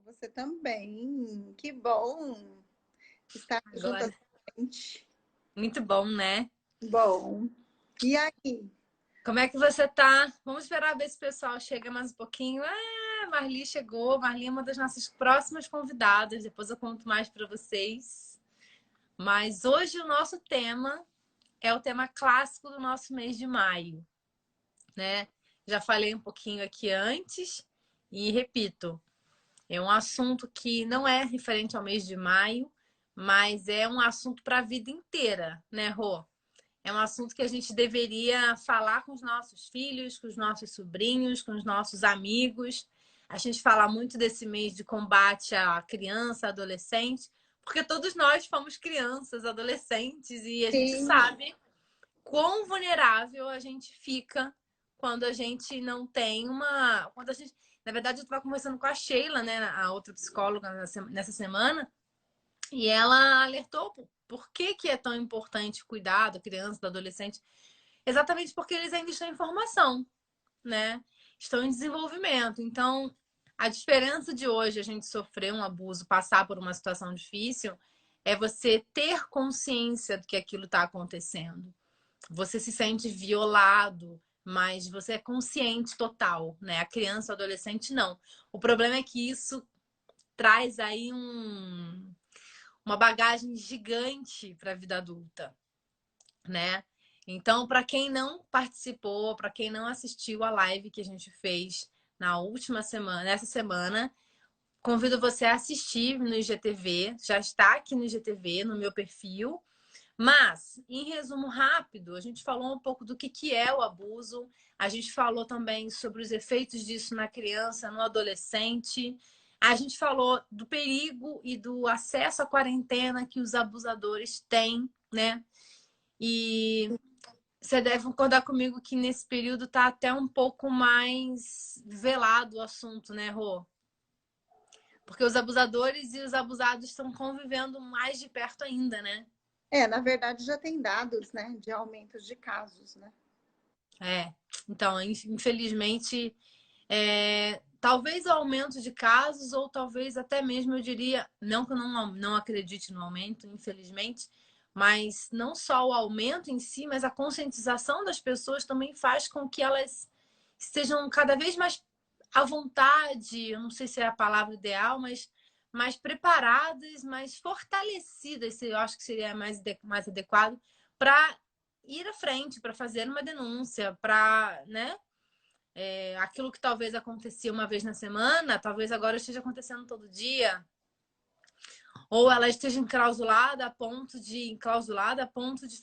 Você também. Que bom estar junto Agora, com a gente. muito bom, né? Bom. E aí? Como é que você tá? Vamos esperar ver se o pessoal chega mais um pouquinho. Ah, Marli chegou. Marli é uma das nossas próximas convidadas. Depois eu conto mais para vocês. Mas hoje o nosso tema é o tema clássico do nosso mês de maio, né? Já falei um pouquinho aqui antes e repito. É um assunto que não é referente ao mês de maio, mas é um assunto para a vida inteira, né, Rô? É um assunto que a gente deveria falar com os nossos filhos, com os nossos sobrinhos, com os nossos amigos. A gente fala muito desse mês de combate à criança, adolescente, porque todos nós fomos crianças, adolescentes, e a gente Sim. sabe quão vulnerável a gente fica quando a gente não tem uma. Quando a gente... Na verdade, eu estava conversando com a Sheila, né, a outra psicóloga, nessa semana, e ela alertou por que é tão importante cuidar da criança, do adolescente, exatamente porque eles ainda estão em formação, né? Estão em desenvolvimento. Então, a diferença de hoje a gente sofrer um abuso, passar por uma situação difícil, é você ter consciência do que aquilo está acontecendo. Você se sente violado, mas você é consciente total, né? A criança, o adolescente, não. O problema é que isso traz aí uma bagagem gigante para a vida adulta, né? Então, para quem não participou, para quem não assistiu a live que a gente fez na última semana, nessa semana, convido você a assistir no IGTV. Já está aqui no IGTV, no meu perfil. Mas, em resumo rápido, a gente falou um pouco do que é o abuso, a gente falou também sobre os efeitos disso na criança, no adolescente, a gente falou do perigo e do acesso à quarentena que os abusadores têm, né? E você deve concordar comigo que nesse período está até um pouco mais velado o assunto, né, Rô? Porque os abusadores e os abusados estão convivendo mais de perto ainda, né? Na verdade já tem dados, né, de aumentos de casos, né? É, então, infelizmente, talvez o aumento de casos, ou talvez até mesmo, eu diria, não que eu não acredite no aumento, infelizmente, mas não só o aumento em si, mas a conscientização das pessoas também faz com que elas estejam cada vez mais à vontade, eu não sei se é a palavra ideal, mas mais preparadas, mais fortalecidas, eu acho que seria mais adequado, para ir à frente, para fazer uma denúncia, para, né? Aquilo que talvez acontecia uma vez na semana, talvez agora esteja acontecendo todo dia. Ou ela esteja enclausulada a ponto de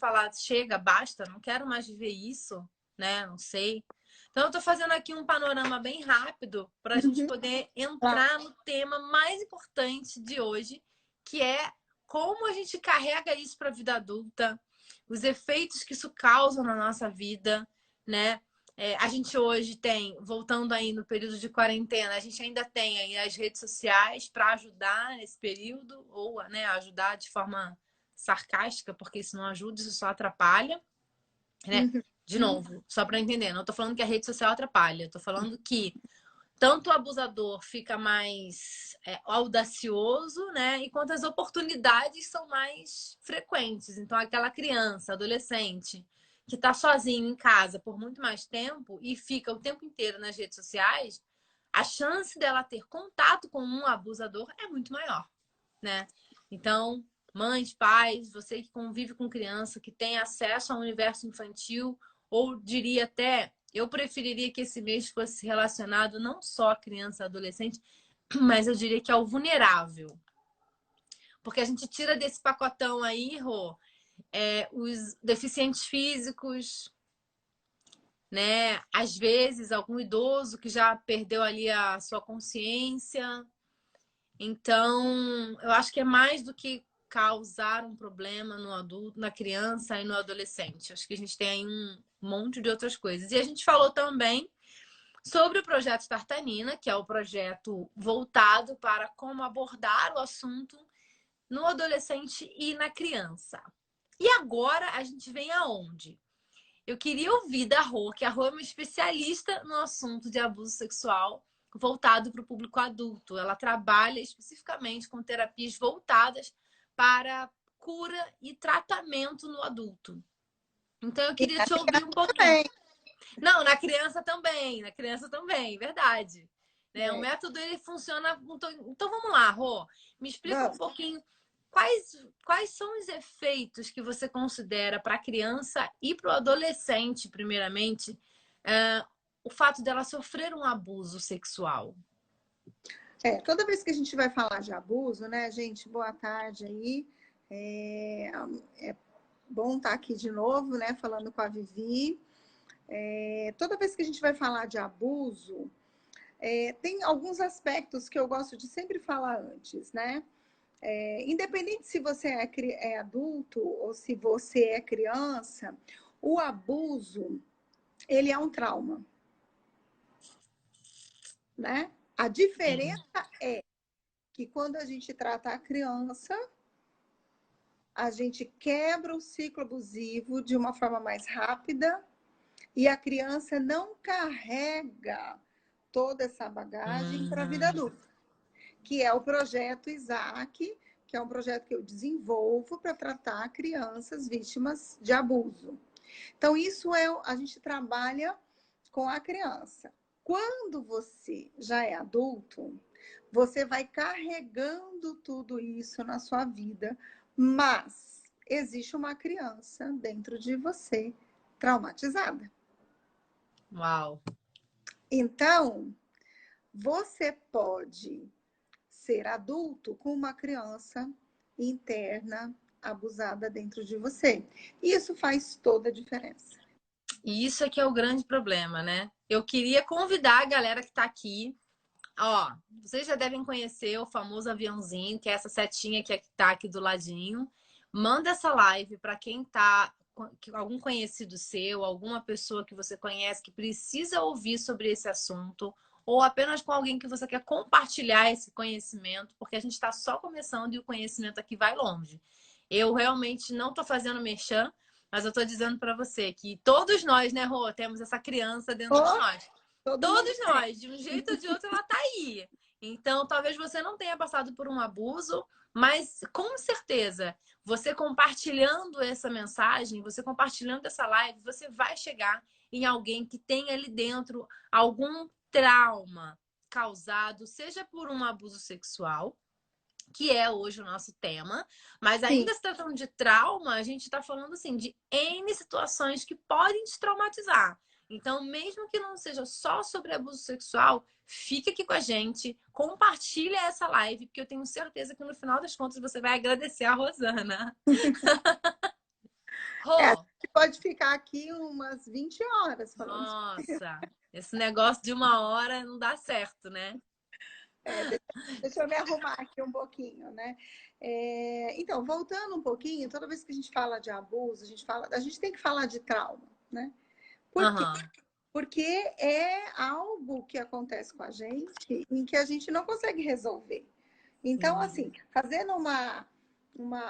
falar, chega, basta, não quero mais viver isso, né? Não sei. Então, eu estou fazendo aqui um panorama bem rápido para a gente Uhum. poder Claro. entrar no tema mais importante de hoje, que é como a gente carrega isso para a vida adulta, os efeitos que isso causa na nossa vida, né? A gente hoje tem, voltando aí no período de quarentena, a gente ainda tem aí as redes sociais para ajudar nesse período, ou, né, ajudar de forma sarcástica, porque isso não ajuda, isso só atrapalha, né? Uhum. De novo, só para entender, não estou falando que a rede social atrapalha, estou falando que tanto o abusador fica mais audacioso, né? Enquanto as oportunidades são mais frequentes. Então, aquela criança, adolescente, que está sozinho em casa por muito mais tempo e fica o tempo inteiro nas redes sociais, a chance dela ter contato com um abusador é muito maior, né? Então, mães, pais, você que convive com criança, que tem acesso ao universo infantil, ou diria até, eu preferiria que esse mês fosse relacionado não só à criança e adolescente, mas eu diria que ao vulnerável. Porque a gente tira desse pacotão aí, Rô, os deficientes físicos, né? Às vezes, algum idoso que já perdeu ali a sua consciência. Então, eu acho que é mais do que causar um problema no adulto, na criança e no adolescente. Acho que a gente tem aí um monte de outras coisas. E a gente falou também sobre o projeto Tartanina, que é o projeto voltado para como abordar o assunto no adolescente e na criança. E agora a gente vem aonde? Eu queria ouvir da Rô, que a Rô é uma especialista no assunto de abuso sexual. voltado para o público adulto. Ela trabalha especificamente com terapias voltadas para cura e tratamento no adulto. Então eu E queria a te ouvir um criança pouquinho. também. Não, na criança também, verdade. Né? O É, método ele funciona. Então vamos lá, Rô, me explica um vamos. pouquinho quais são os efeitos que você considera para a criança e para o adolescente, primeiramente, o fato dela sofrer um abuso sexual. Toda vez que a gente vai falar de abuso, né, gente, boa tarde aí. É, é bom estar aqui de novo, né, falando com a Vivi. Toda vez que a gente vai falar de abuso, tem alguns aspectos que eu gosto de sempre falar antes, né? Independente se você é adulto ou se você é criança, o abuso, ele é um trauma, né? A Sim. diferença é que quando a gente trata a criança, a gente quebra o ciclo abusivo de uma forma mais rápida e a criança não carrega toda essa bagagem para a vida Hum, adulta, que é o projeto Isaac, que é um projeto que eu desenvolvo para tratar crianças vítimas de abuso. Então, a gente trabalha com a criança. Quando você já é adulto, você vai carregando tudo isso na sua vida, mas existe uma criança dentro de você traumatizada. uau. Então, você pode ser adulto com uma criança interna abusada dentro de você. Isso faz toda a diferença. E isso é que é o grande problema, né? Eu queria convidar a galera que está aqui. Ó, vocês já devem conhecer o famoso aviãozinho, que é essa setinha que tá aqui do ladinho. Manda essa live para quem tá, algum conhecido seu, alguma pessoa que você conhece que precisa ouvir sobre esse assunto, ou apenas com alguém que você quer compartilhar esse conhecimento, porque a gente está só começando e o conhecimento aqui vai longe. Eu realmente não estou fazendo merchan, mas eu estou dizendo para você que todos nós, né, Rô, temos essa criança dentro de Oh, nós. todo mundo Todos tem. nós, de um jeito ou de outro, ela tá aí. Então, talvez você não tenha passado por um abuso, mas com certeza, você compartilhando essa mensagem, você compartilhando essa live, você vai chegar em alguém que tem ali dentro algum trauma causado, seja por um abuso sexual, que é hoje o nosso tema, mas Sim. ainda se tratando de trauma, a gente está falando assim de N situações que podem te traumatizar. Então, mesmo que não seja só sobre abuso sexual, fique aqui com a gente, compartilha essa live, porque eu tenho certeza que no final das contas você vai agradecer a Rosana. A Rô, gente pode ficar aqui umas 20 horas falando. nossa, esse negócio de 1 hora não dá certo, né? É, deixa eu me arrumar aqui um pouquinho, né? Então, voltando um pouquinho, toda vez que a gente fala de abuso, a gente tem que falar de trauma, né? Por quê? Aham. Porque é algo que acontece com a gente em que a gente não consegue resolver. Então, Sim. assim, fazendo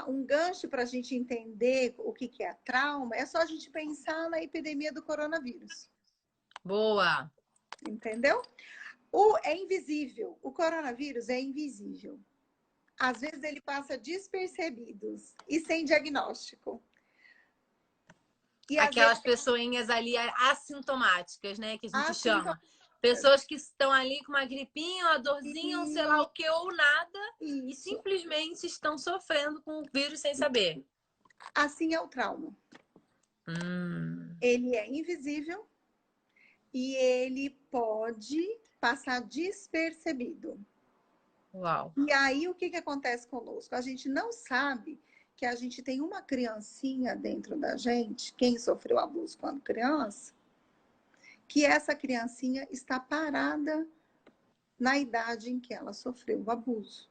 um gancho para a gente entender o que é trauma, é só a gente pensar na epidemia do coronavírus, Boa. entendeu? É invisível, o coronavírus é invisível. Às vezes ele passa despercebidos e sem diagnóstico. E às vezes Aquelas pessoinhas ali assintomáticas, né? Que a gente assintomáticos. chama. Pessoas que estão ali com uma gripinha, uma dorzinha, um sei lá o que, ou nada, e Isso. simplesmente estão sofrendo com o vírus sem saber. Assim é o trauma. Hum, Ele é invisível e ele pode passar despercebido. uau. E aí o que acontece conosco? A gente não sabe que a gente tem uma criancinha dentro da gente, quem sofreu abuso quando criança, que essa criancinha está parada na idade em que ela sofreu o abuso.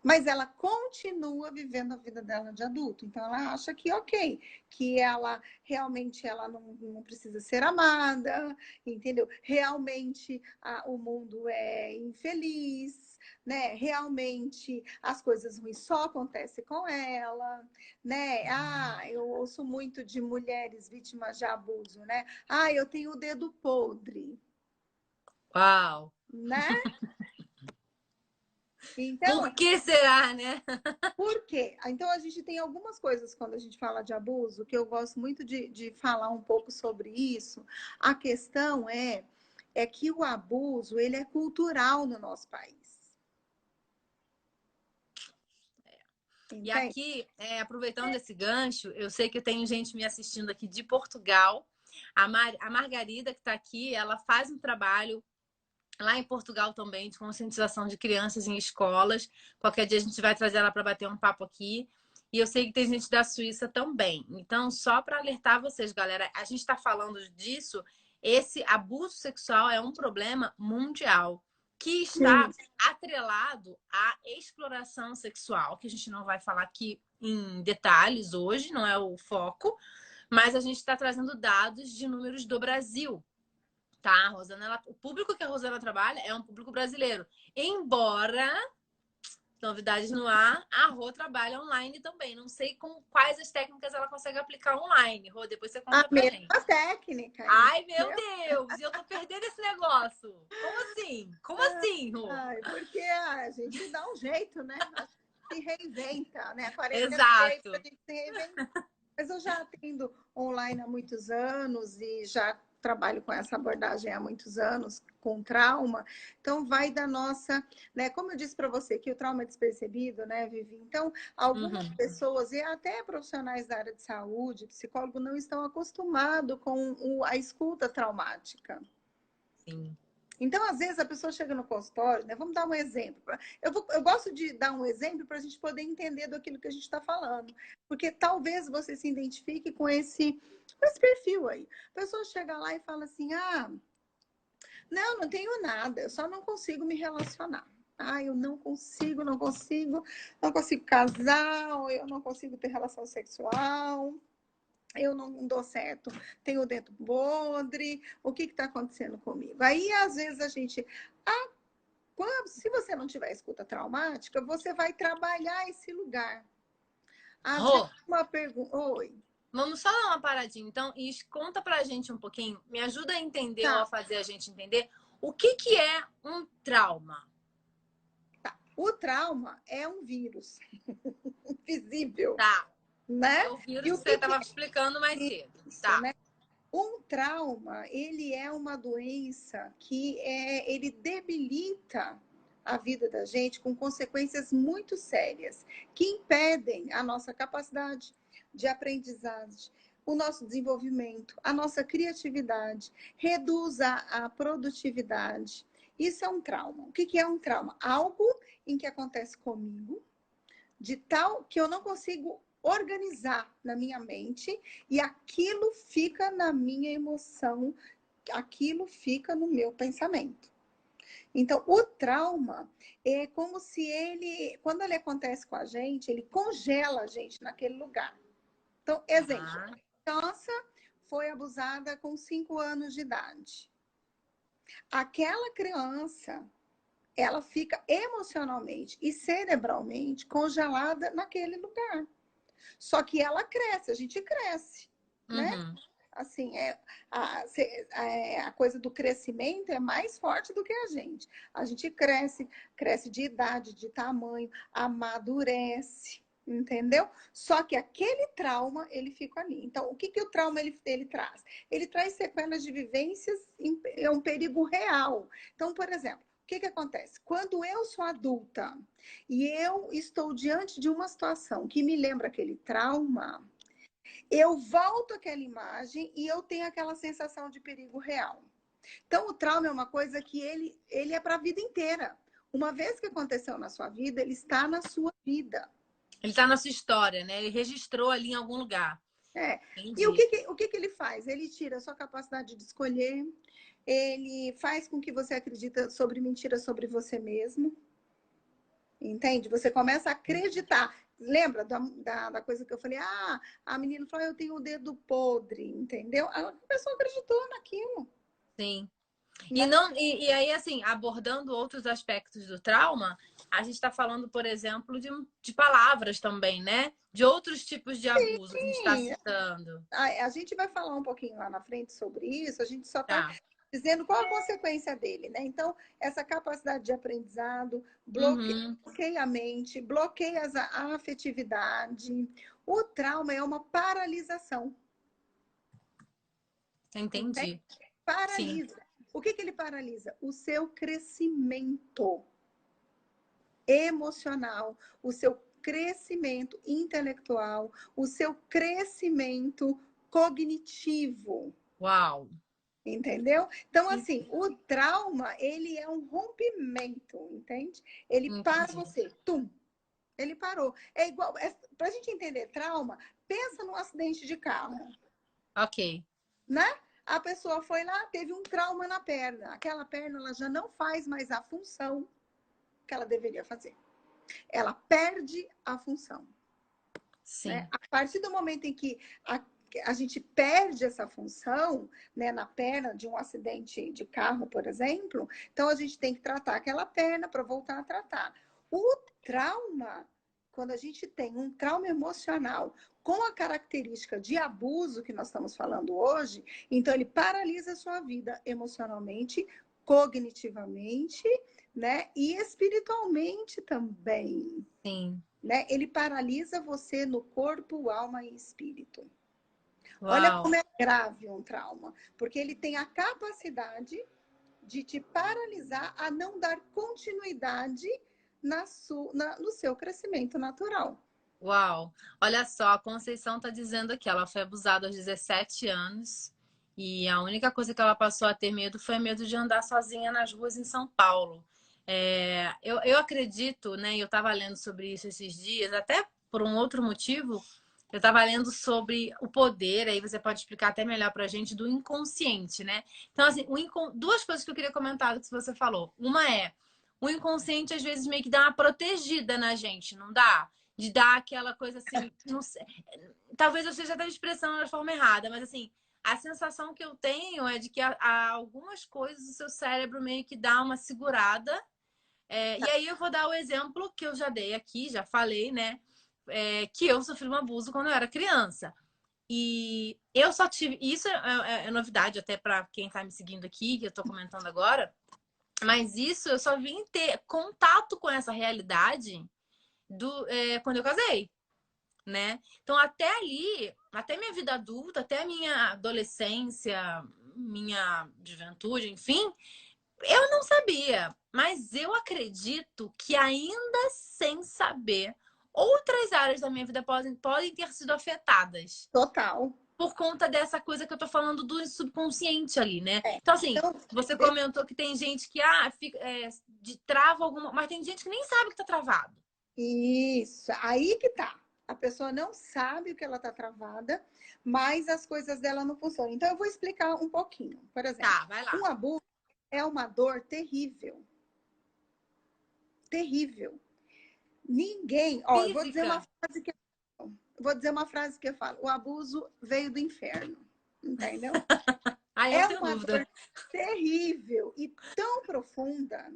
Mas ela continua vivendo a vida dela de adulto. Então ela acha que ok, que ela realmente ela não precisa ser amada, entendeu? Realmente o mundo é infeliz, né? Realmente as coisas ruins só acontecem com ela, né? Eu ouço muito de mulheres vítimas de abuso, né? Eu tenho o dedo podre. Uau! né? Então, Por que será, né? por quê? Então, a gente tem algumas coisas quando a gente fala de abuso, que eu gosto muito de falar um pouco sobre isso. A questão é que o abuso, ele é cultural no nosso país. E Entende? aqui, aproveitando esse gancho, eu sei que tem gente me assistindo aqui de Portugal. A Margarida, que está aqui, ela faz um trabalho lá em Portugal também de conscientização de crianças em escolas. Qualquer dia a gente vai trazer ela para bater um papo aqui. E eu sei que tem gente da Suíça também. Então, só para alertar vocês, galera, a gente está falando disso. Esse abuso sexual é um problema mundial que está Sim. atrelado à exploração sexual, que a gente não vai falar aqui em detalhes hoje, não é o foco, mas a gente está trazendo dados de números do Brasil. Tá, a Rosana, o público que a Rosana trabalha é um público brasileiro. Embora, novidades no ar, a Rô trabalha online também. Não sei com quais as técnicas ela consegue aplicar online. Rô, depois você A conta pra gente. mesma técnica, Ai, meu entendeu? Deus! E eu tô perdendo esse negócio. Como assim? Como assim, Rô? Ai, porque a gente dá um jeito, né? A gente se reinventa, né? A quarentena veio para a Exato. gente se reinventar. Mas eu já atendo online há muitos anos e já trabalho com essa abordagem há muitos anos, com trauma. Então, vai da nossa, né? Como eu disse para você, que o trauma é despercebido, né, Vivi? Então, algumas Uhum. pessoas, e até profissionais da área de saúde, psicólogo, não estão acostumados com a escuta traumática. Sim. Então, às vezes, a pessoa chega no consultório, né? Vamos dar um exemplo. Eu gosto de dar um exemplo para a gente poder entender daquilo que a gente está falando. Porque talvez você se identifique com esse perfil aí. A pessoa chega lá e fala assim: ah, não tenho nada, eu só não consigo me relacionar. Ah, eu não consigo casar, ou eu não consigo ter relação sexual, eu não dou certo, tenho o dedo podre, o que está acontecendo comigo? Aí, às vezes, a gente. Se você não tiver escuta traumática, você vai trabalhar esse lugar. Às vezes, Rô, uma pergunta. Oi. vamos só dar uma paradinha, então, e conta pra gente um pouquinho, me ajuda a entender ou Tá, a fazer a gente entender o que é um trauma. tá. O trauma é um vírus visível, Tá. né? É o vírus E que o você que, que estava explicando mais é cedo. isso, Tá. né? Um trauma, ele é uma doença que ele debilita a vida da gente com consequências muito sérias, que impedem a nossa capacidade de aprendizagem, o nosso desenvolvimento, a nossa criatividade, reduz a produtividade. Isso é um trauma. O que é um trauma? Algo em que acontece comigo, de tal que eu não consigo organizar na minha mente e aquilo fica na minha emoção, aquilo fica no meu pensamento. Então, o trauma é como se quando ele acontece com a gente, ele congela a gente naquele lugar. Então, exemplo, Ah, a criança foi abusada com 5 anos de idade. Aquela criança, ela fica emocionalmente e cerebralmente congelada naquele lugar. Só que ela cresce, a gente cresce, né? uhum. Assim, a coisa do crescimento é mais forte do que a gente. A gente cresce de idade, de tamanho, amadurece, entendeu? Só que aquele trauma, ele fica ali. Então, o que o trauma ele traz? Ele traz sequelas de vivências, é um perigo real. Então, por exemplo, o que acontece? Quando eu sou adulta e eu estou diante de uma situação que me lembra aquele trauma, eu volto àquela imagem e eu tenho aquela sensação de perigo real. Então, o trauma é uma coisa que ele é para a vida inteira. Uma vez que aconteceu na sua vida, ele está na sua vida. Ele tá na sua história, né? Ele registrou ali em algum lugar. É. E Entendi. o que ele faz? Ele tira a sua capacidade de escolher, ele faz com que você acredite sobre mentiras sobre você mesmo. Entende? Você começa a acreditar. Lembra da coisa que eu falei? Ah, a menina falou, eu tenho o dedo podre, entendeu? A pessoa acreditou naquilo. Sim. E Né? não e aí assim, abordando outros aspectos do trauma, a gente está falando, por exemplo, de palavras também, né? De outros tipos de abuso que a gente está Sim, citando. a gente vai falar um pouquinho lá na frente sobre isso, a gente só está Tá. dizendo qual a consequência dele, né? Então, essa capacidade de aprendizado Uhum. bloqueia a mente, bloqueia a afetividade. O trauma é uma paralisação, entende? Entendi. Sim. Paralisa. O que ele paralisa? O seu crescimento emocional, o seu crescimento intelectual, o seu crescimento cognitivo. Uau. Entendeu? Então, assim, o trauma, ele é um rompimento, entende? Ele para Entendi. você, tum, ele parou. É igual, para a gente entender trauma, pensa num acidente de carro, Ok. né? A pessoa foi lá, teve um trauma na perna. Aquela perna, ela já não faz mais a função que ela deveria fazer. Ela perde a função. Né? Sim. A partir do momento em que a gente perde essa função, né, na perna de um acidente de carro, por exemplo, então a gente tem que tratar aquela perna para voltar a tratar. O trauma, quando a gente tem um trauma emocional com a característica de abuso que nós estamos falando hoje, então ele paralisa a sua vida emocionalmente, cognitivamente, né, e espiritualmente também. Sim. Né? Ele paralisa você no corpo, alma e espírito. Olha Uau. como é grave um trauma, porque ele tem a capacidade de te paralisar a não dar continuidade no seu crescimento natural. Uau. Olha só, a Conceição tá dizendo aqui, ela foi abusada aos 17 anos e a única coisa que ela passou a ter medo foi medo de andar sozinha nas ruas em São Paulo. Eu acredito, né? Eu estava lendo sobre isso esses dias, até por um outro motivo. Eu estava lendo sobre o poder, aí você pode explicar até melhor pra gente, do inconsciente, né? Então, assim, duas coisas que eu queria comentar do que você falou. Uma é, o inconsciente às vezes meio que dá uma protegida na gente, não dá? De dar aquela coisa assim, não sei, talvez eu esteja até expressando da forma errada, mas assim, a sensação que eu tenho é de que há algumas coisas do seu cérebro meio que dá uma segurada. E aí eu vou dar o exemplo que eu já dei aqui, já falei, né? Que eu sofri um abuso quando eu era criança. E eu só tive. Isso é novidade até para quem está me seguindo aqui, que eu estou comentando agora. Mas isso eu só vim ter contato com essa realidade quando eu casei, né? Então, até ali, até minha vida adulta, até minha adolescência, minha juventude, enfim, eu não sabia, mas eu acredito que ainda sem saber, outras áreas da minha vida podem ter sido afetadas Total. por conta dessa coisa que eu tô falando do subconsciente ali, né? É. Então, assim, Então, você comentou que tem gente que trava alguma, mas tem gente que nem sabe que tá travado. isso, aí que tá. A pessoa não sabe o que ela tá travada, mas as coisas dela não funcionam. Então, eu vou explicar um pouquinho. Por exemplo, Tá, vai lá. um abuso é uma dor terrível. Terrível. Ninguém, ó, eu Física. vou dizer uma frase que eu falo, o abuso veio do inferno, entendeu? Ah, eu não É tenho uma dúvida. dor terrível e tão profunda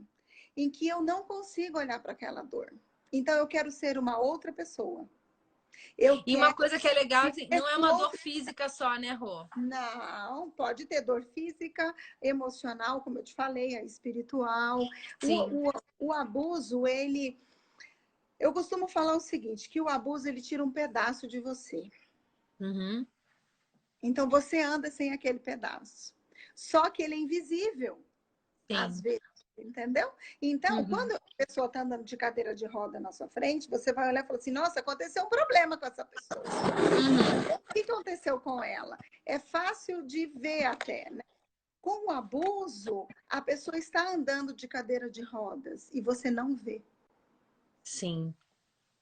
em que eu não consigo olhar para aquela dor. Então eu quero ser uma outra pessoa. Eu E uma quero coisa que é legal, assim, viver não é com uma dor outra. física só, né, Rô? Não, pode ter dor física, emocional, como eu te falei, a espiritual. Sim. O abuso, ele. Eu costumo falar o seguinte, que o abuso ele tira um pedaço de você. Uhum. Então você anda sem aquele pedaço. Só que ele é invisível, às Sim. vezes, entendeu? Então, Uhum. quando a pessoa está andando de cadeira de roda na sua frente, você vai olhar e falar assim: nossa, aconteceu um problema com essa pessoa. Uhum. O que aconteceu com ela? É fácil de ver até, né? Com o abuso, a pessoa está andando de cadeira de rodas e você não vê. Sim.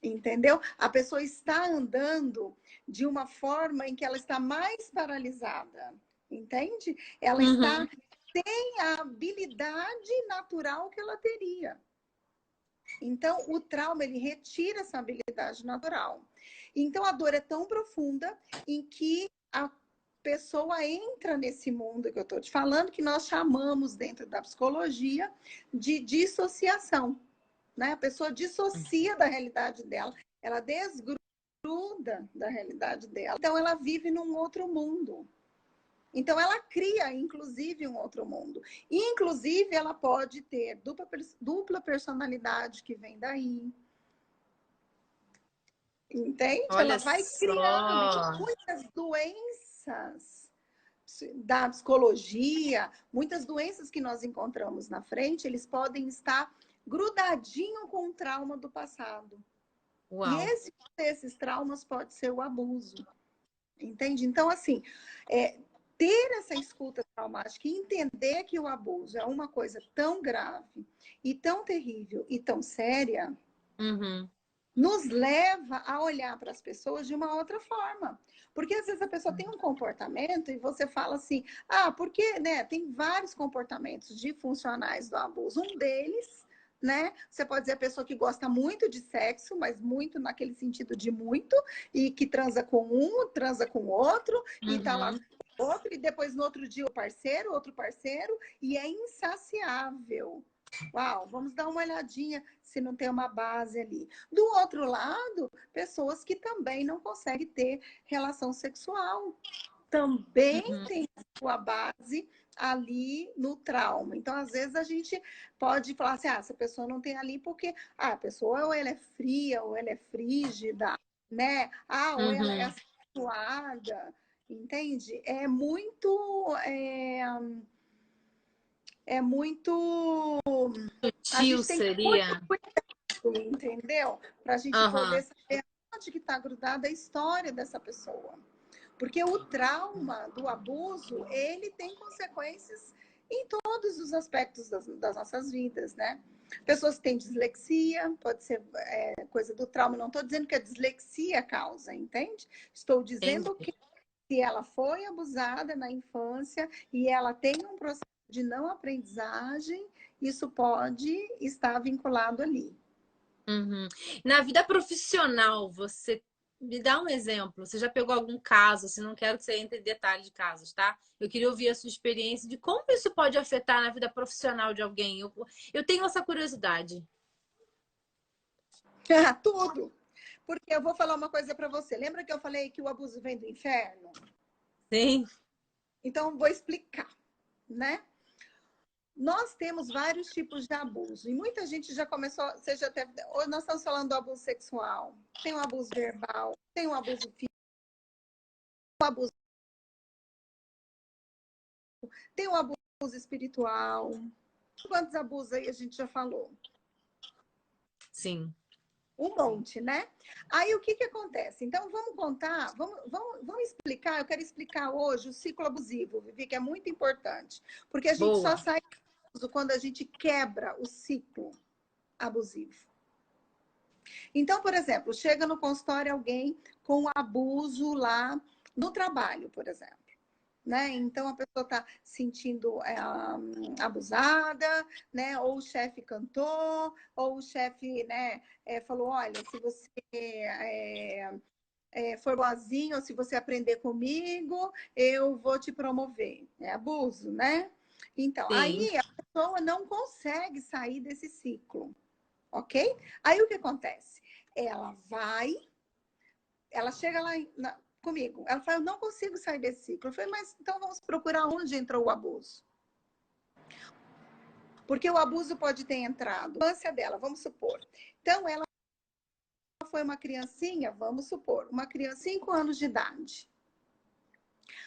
Entendeu? A pessoa está andando de uma forma em que ela está mais paralisada, entende? Ela está Uhum. sem a habilidade natural que ela teria. Então, o trauma ele retira essa habilidade natural. Então, a dor é tão profunda em que a pessoa entra nesse mundo que eu estou te falando, que nós chamamos dentro da psicologia de dissociação. Né? A pessoa dissocia da realidade dela, ela desgruda da realidade dela. Então, ela vive num outro mundo. Então, ela cria, inclusive, um outro mundo. Inclusive, ela pode ter dupla personalidade que vem daí. Entende? Ela Olha vai criando. Então, só. muitas doenças da psicologia, muitas doenças que nós encontramos na frente, eles podem estar grudadinho com o trauma do passado. E Uau. desses traumas pode ser o abuso. Entende? Então, assim, ter essa escuta traumática e entender que o abuso é uma coisa tão grave e tão terrível e tão séria, Uhum. nos leva a olhar para as pessoas de uma outra forma. Porque às vezes a pessoa tem um comportamento e você fala assim, porque, né, tem vários comportamentos disfuncionais do abuso. Um deles, né, você pode dizer a pessoa que gosta muito de sexo, mas muito naquele sentido de muito, e que transa com um, transa com outro, e tá lá Uhum. com outro, e depois no outro dia outro parceiro, e é insaciável. Uau, vamos dar uma olhadinha se não tem uma base ali. Do outro lado, pessoas que também não conseguem ter relação sexual. Também Uhum. tem a sua base ali no trauma. Então, às vezes, a gente pode falar assim, essa pessoa não tem ali porque a pessoa ou ela é fria, ou ela é frígida, né? Ou ela é Uhum. acentuada, entende? É muito. A Sutil gente tem que ter muito seria. cuidado, entendeu? Para a gente poder Aham. saber onde que está grudada a história dessa pessoa. Porque o trauma do abuso, ele tem consequências em todos os aspectos das nossas vidas, né? Pessoas que têm dislexia, pode ser coisa do trauma. Não estou dizendo que a dislexia causa, entende? Estou dizendo Entendi. que se ela foi abusada na infância e ela tem um processo de não aprendizagem, isso pode estar vinculado ali. Uhum. Na vida profissional, você me dá um exemplo. Você já pegou algum caso? Se não quero que você entre em detalhes de casos, tá? Eu queria ouvir a sua experiência de como isso pode afetar na vida profissional de alguém. Eu tenho essa curiosidade. Tudo. Porque eu vou falar uma coisa para você. Lembra que eu falei que o abuso vem do inferno? Sim. Então, vou explicar, né? Nós temos vários tipos de abuso. E muita gente já começou, seja até. Hoje nós estamos falando do abuso sexual, tem o abuso verbal, tem o abuso físico, o abuso, tem o abuso espiritual. Quantos abusos aí a gente já falou? Sim. Um monte, né? Aí o que que acontece? Então vamos contar, vamos explicar. Eu quero explicar hoje o ciclo abusivo, Vivi, que é muito importante, porque a gente só Boa. sai do abuso quando a gente quebra o ciclo abusivo. Então, por exemplo, chega no consultório alguém com abuso lá no trabalho, por exemplo. Né? Então a pessoa está sentindo abusada, né? Ou o chefe cantou, ou o chefe, né, falou: olha, se você for boazinho, ou se você aprender comigo, eu vou te promover. É abuso, né? Então, Sim. aí a pessoa não consegue sair desse ciclo, ok? Aí o que acontece? Ela chega lá comigo. Ela fala, eu não consigo sair desse ciclo. Eu falei, mas então vamos procurar onde entrou o abuso. Porque o abuso pode ter entrado na infância dela, vamos supor. Então, ela foi uma criancinha, vamos supor, uma criança 5 anos de idade.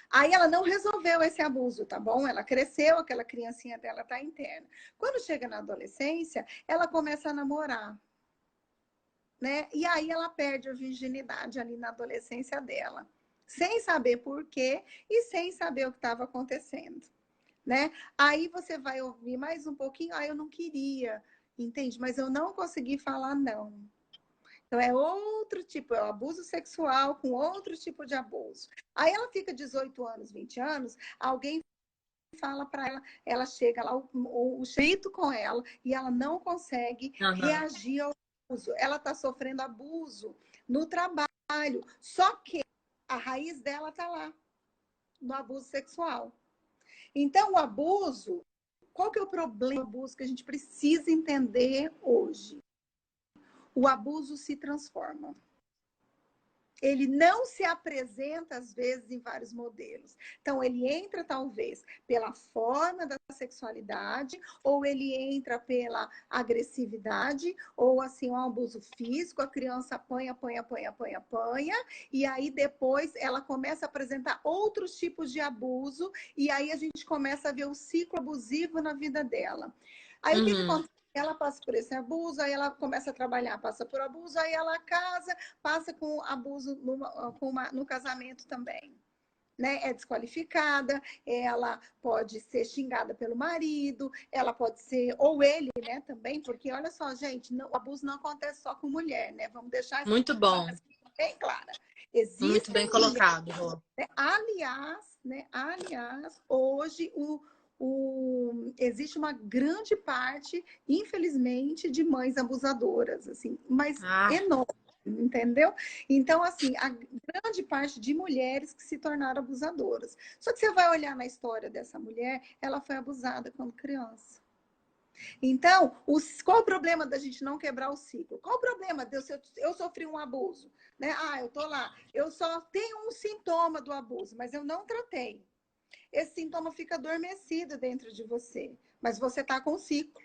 Aí ela não resolveu esse abuso, tá bom? Ela cresceu, aquela criancinha dela tá interna. Quando chega na adolescência, ela começa a namorar. Né? E aí ela perde a virginidade ali na adolescência dela, sem saber por quê e sem saber o que estava acontecendo, né? Aí você vai ouvir mais um pouquinho, eu não queria, entende? Mas eu não consegui falar não. Então é outro tipo, é o abuso sexual com outro tipo de abuso. Aí ela fica 18 anos, 20 anos, alguém fala para ela, ela chega lá, o jeito com ela, e ela não consegue Aham. reagir ao abuso. Ela está sofrendo abuso no trabalho. Só que a raiz dela está lá, no abuso sexual. Então, o abuso, qual que é o problema do abuso que a gente precisa entender hoje? O abuso se transforma. Ele não se apresenta, às vezes, em vários modelos. Então, ele entra, talvez, pela forma da sexualidade, ou ele entra pela agressividade, ou, assim, um abuso físico, a criança apanha, apanha, apanha, apanha, apanha, e aí, depois, ela começa a apresentar outros tipos de abuso, e aí a gente começa a ver o ciclo abusivo na vida dela. Aí, o que Uhum. acontece? Ela passa por esse abuso, aí ela começa a trabalhar, passa por abuso, aí ela casa, passa com abuso no casamento também. Né? É desqualificada, ela pode ser xingada pelo marido, ela pode ser, ou ele, né, também, porque olha só, gente, não, o abuso não acontece só com mulher, né? Vamos deixar essa Muito bom. informação bem clara. Muito bem Existem mulheres, colocado, Rô. né? Aliás, hoje existe uma grande parte, infelizmente, de mães abusadoras, assim, mas Ah, enorme, entendeu? Então, assim, a grande parte de mulheres que se tornaram abusadoras. Só que você vai olhar na história dessa mulher, ela foi abusada quando criança. Então, qual o problema da gente não quebrar o ciclo? Qual o problema de eu sofri um abuso? Né? Ah, eu tô lá, eu só tenho um sintoma do abuso, mas eu não tratei. Esse sintoma fica adormecido dentro de você, mas você está com o ciclo.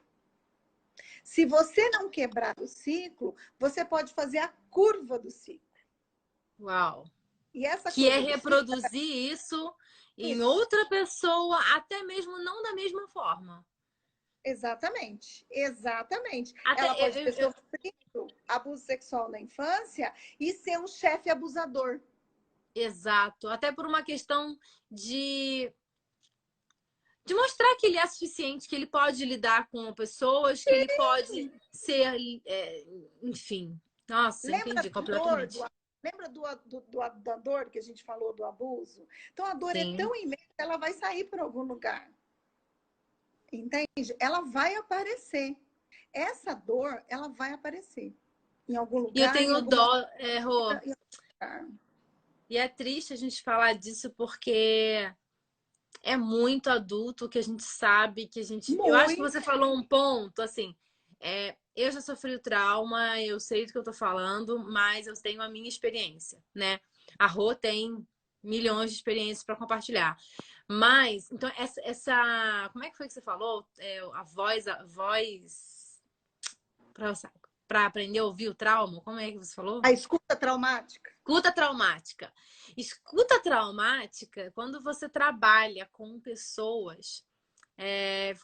Se você não quebrar o ciclo, você pode fazer a curva do ciclo. uau. E essa Que é curva do ciclo reproduzir isso é em isso. outra pessoa, até mesmo não da mesma forma. Exatamente, exatamente. Até Ela pode ter sofrido abuso sexual na infância e ser um chefe abusador. exato, até por uma questão de de mostrar que ele é suficiente, que ele pode lidar com pessoas, que ele pode ser, enfim. Nossa, Lembra entendi da dor, completamente. lembra da dor que a gente falou do abuso? Então a dor é Sim. tão imensa, ela vai sair por algum lugar. Entende? Ela vai aparecer. Essa dor, ela vai aparecer em algum E eu lugar, em tenho alguma dó, Rô, vida, em algum lugar. e é triste a gente falar disso porque é muito adulto que a gente sabe que a gente. Eu acho que Muito. você falou um ponto, assim. Eu já sofri o trauma, eu sei do que eu tô falando, mas eu tenho a minha experiência, né? A Rô tem milhões de experiências para compartilhar. Mas, então, como é que foi que você falou? A voz para aprender a ouvir o trauma? Como é que você falou? A escuta traumática. Escuta traumática. Escuta traumática, quando você trabalha com pessoas,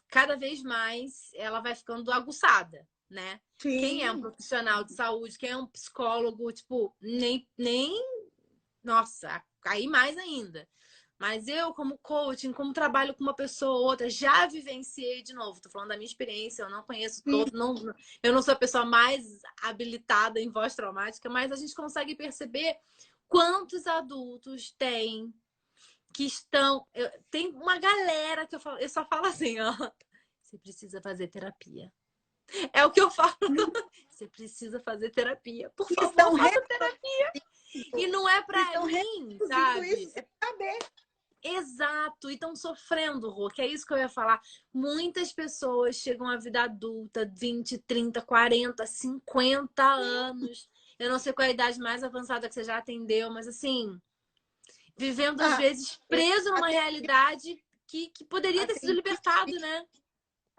cada vez mais ela vai ficando aguçada, né? Quem é um Sim. profissional de saúde, quem é um psicólogo, tipo, nem, nossa, aí mais ainda. Mas eu, como coaching, como trabalho com uma pessoa ou outra, já vivenciei de novo. Tô falando da minha experiência, eu não conheço Sim. todo, não, eu não sou a pessoa mais habilitada em voz traumática, mas a gente consegue perceber quantos adultos têm que estão. Tem uma galera que eu só falo assim, ó. Você precisa fazer terapia. É o que eu falo. Você precisa fazer terapia. Por E favor, estão faça terapia. E reproduzindo, não é pra estão mim, reproduzindo isso sabe? sem saber. Exato, e estão sofrendo, Rô, que é isso que eu ia falar. Muitas pessoas chegam à vida adulta, 20, 30, 40, 50 anos. Eu não sei qual é a idade mais avançada que você já atendeu, mas assim, vivendo às Ah, vezes eu preso numa atendi, realidade que poderia ter sido atendi, libertado, né?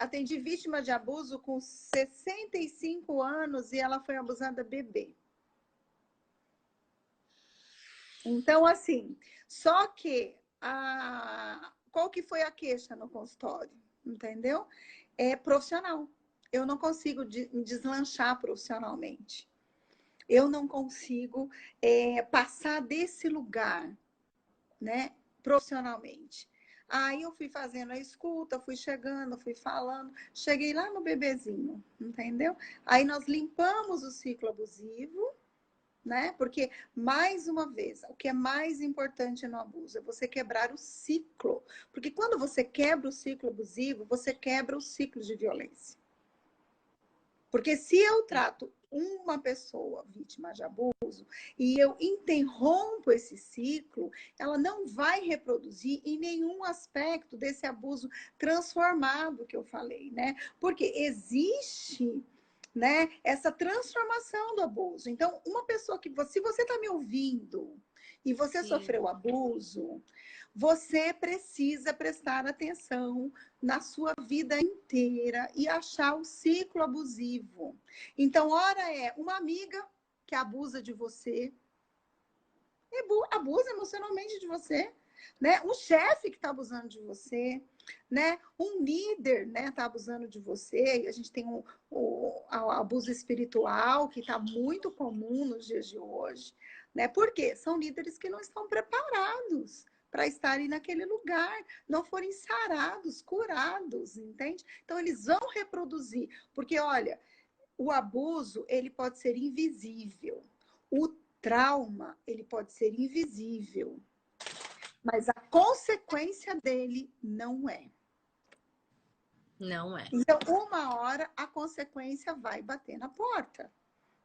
atendi vítima de abuso com 65 anos e ela foi abusada bebê. Então, assim, só que qual que foi a queixa no consultório? Entendeu? É profissional. Eu não consigo me deslanchar profissionalmente. Eu não consigo passar desse lugar, né? Profissionalmente. Aí eu fui fazendo a escuta, fui chegando, fui falando, cheguei lá no bebezinho, entendeu? Aí nós limpamos o ciclo abusivo, né? Porque, mais uma vez, o que é mais importante no abuso é você quebrar o ciclo. Porque quando você quebra o ciclo abusivo, você quebra o ciclo de violência. Porque se eu trato uma pessoa vítima de abuso e eu interrompo esse ciclo, ela não vai reproduzir em nenhum aspecto desse abuso transformado que eu falei, né? Porque existe né? Essa transformação do abuso. Então, uma pessoa que, se você está me ouvindo e você Sim. sofreu abuso, você precisa prestar atenção na sua vida inteira e achar o ciclo abusivo. Então, ora é uma amiga que abusa de você, abusa emocionalmente de você, né? Um chefe que está abusando de você, né? Um líder, né, está abusando de você. E a gente tem o abuso espiritual que está muito comum nos dias de hoje, né? Por quê? São líderes que não estão preparados para estarem naquele lugar, não forem sarados, curados, entende? Então eles vão reproduzir, porque olha, o abuso ele pode ser invisível. O trauma, ele pode ser invisível, mas a consequência dele não é. Não é. Então, uma hora a consequência vai bater na porta.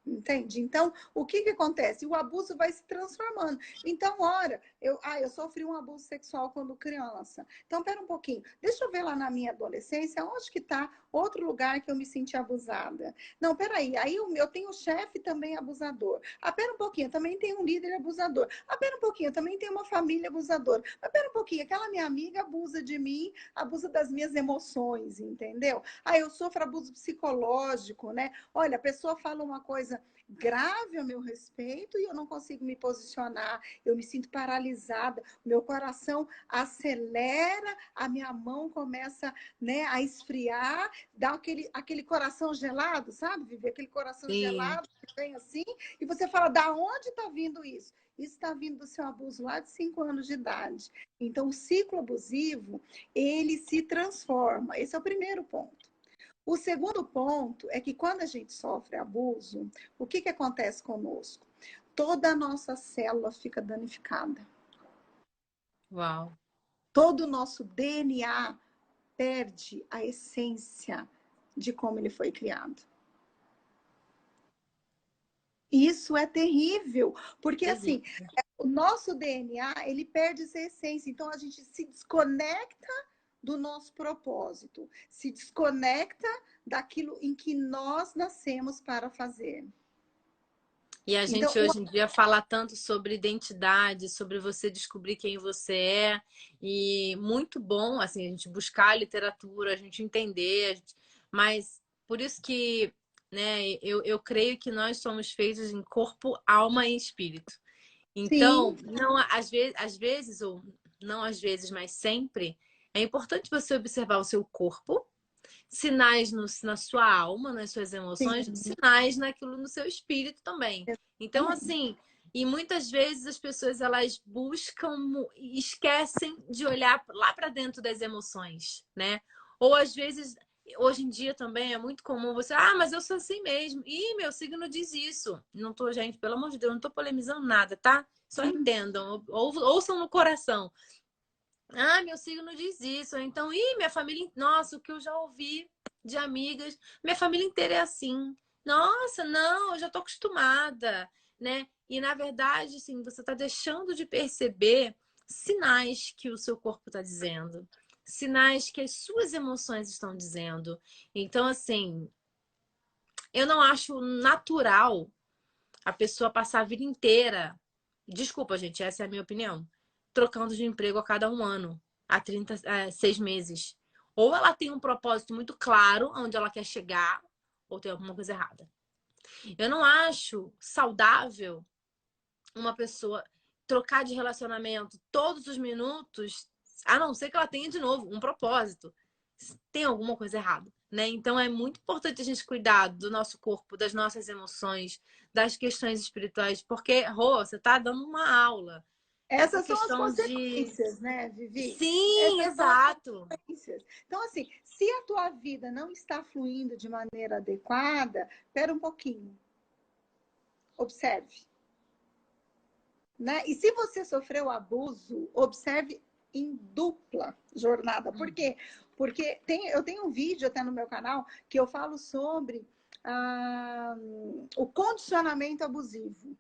Entende? Então, o que que acontece? O abuso vai se transformando. Então, ora, eu sofri um abuso sexual quando criança. Então, pera um pouquinho. Deixa eu ver lá na minha adolescência, onde que está outro lugar que eu me senti abusada. Não, peraí. Aí eu tenho um chefe também abusador. Ah, pera um pouquinho. Também tem um líder abusador. Ah, pera um pouquinho. Também tem uma família abusadora. Ah, pera um pouquinho. Aquela minha amiga abusa de mim, abusa das minhas emoções, entendeu? Ah, eu sofro abuso psicológico, né? Olha, a pessoa fala uma coisa grave a meu respeito e eu não consigo me posicionar, eu me sinto paralisada, meu coração acelera, a minha mão começa, né, a esfriar, dá aquele coração gelado, sabe, Vivi? Aquele coração Sim. gelado que vem assim, e você fala, da onde está vindo isso? Isso está vindo do seu abuso lá de 5 anos de idade. Então, o ciclo abusivo, ele se transforma. Esse é o primeiro ponto. O segundo ponto é que quando a gente sofre abuso, o que que acontece conosco? Toda a nossa célula fica danificada. Uau. Todo o nosso DNA perde a essência de como ele foi criado. Isso é terrível, porque assim, Terrível. o nosso DNA, ele perde essa essência, então a gente se desconecta do nosso propósito, se desconecta daquilo em que nós nascemos para fazer. E a Então, gente hoje em dia fala tanto sobre identidade, sobre você descobrir quem você é. E muito bom, assim, a gente buscar a literatura, a gente entender. Mas por isso que, né, eu creio que nós somos feitos em corpo, alma e espírito. Então, sim, não, às vezes, ou não às vezes, mas sempre, é importante você observar o seu corpo, sinais na sua alma, nas suas emoções, sim, sinais naquilo no seu espírito também. Então, exatamente. assim, e muitas vezes as pessoas elas buscam e esquecem de olhar lá para dentro das emoções, né? Ou às vezes, hoje em dia também é muito comum você, mas eu sou assim mesmo. Ih, meu signo diz isso. Não tô, gente, pelo amor de Deus, não tô polemizando nada, tá? Só entendam, ouçam no coração. Ah, meu signo diz isso. Então, minha família. Nossa, o que eu já ouvi de amigas. Minha família inteira é assim. Nossa, não, eu já tô acostumada, né? E na verdade, assim, você tá deixando de perceber sinais que o seu corpo tá dizendo, sinais que as suas emoções estão dizendo. Então, assim, eu não acho natural a pessoa passar a vida inteira. Desculpa, gente, essa é a minha opinião. Trocando de emprego a cada um ano, a 36 meses. Ou ela tem um propósito muito claro onde ela quer chegar, ou tem alguma coisa errada. Eu não acho saudável uma pessoa trocar de relacionamento todos os minutos, a não ser que ela tenha de novo um propósito. Tem alguma coisa errada, né? Então é muito importante a gente cuidar do nosso corpo, das nossas emoções, das questões espirituais, porque, Rô, você tá dando uma aula. Essa Essas são as questão de. consequências, né, Vivi? Sim, Essas são as exato. consequências. Então, assim, se a tua vida não está fluindo de maneira adequada, espera um pouquinho, observe, né? E se você sofreu abuso, observe em dupla jornada. Por quê? Porque eu tenho um vídeo até no meu canal que eu falo sobre o condicionamento abusivo.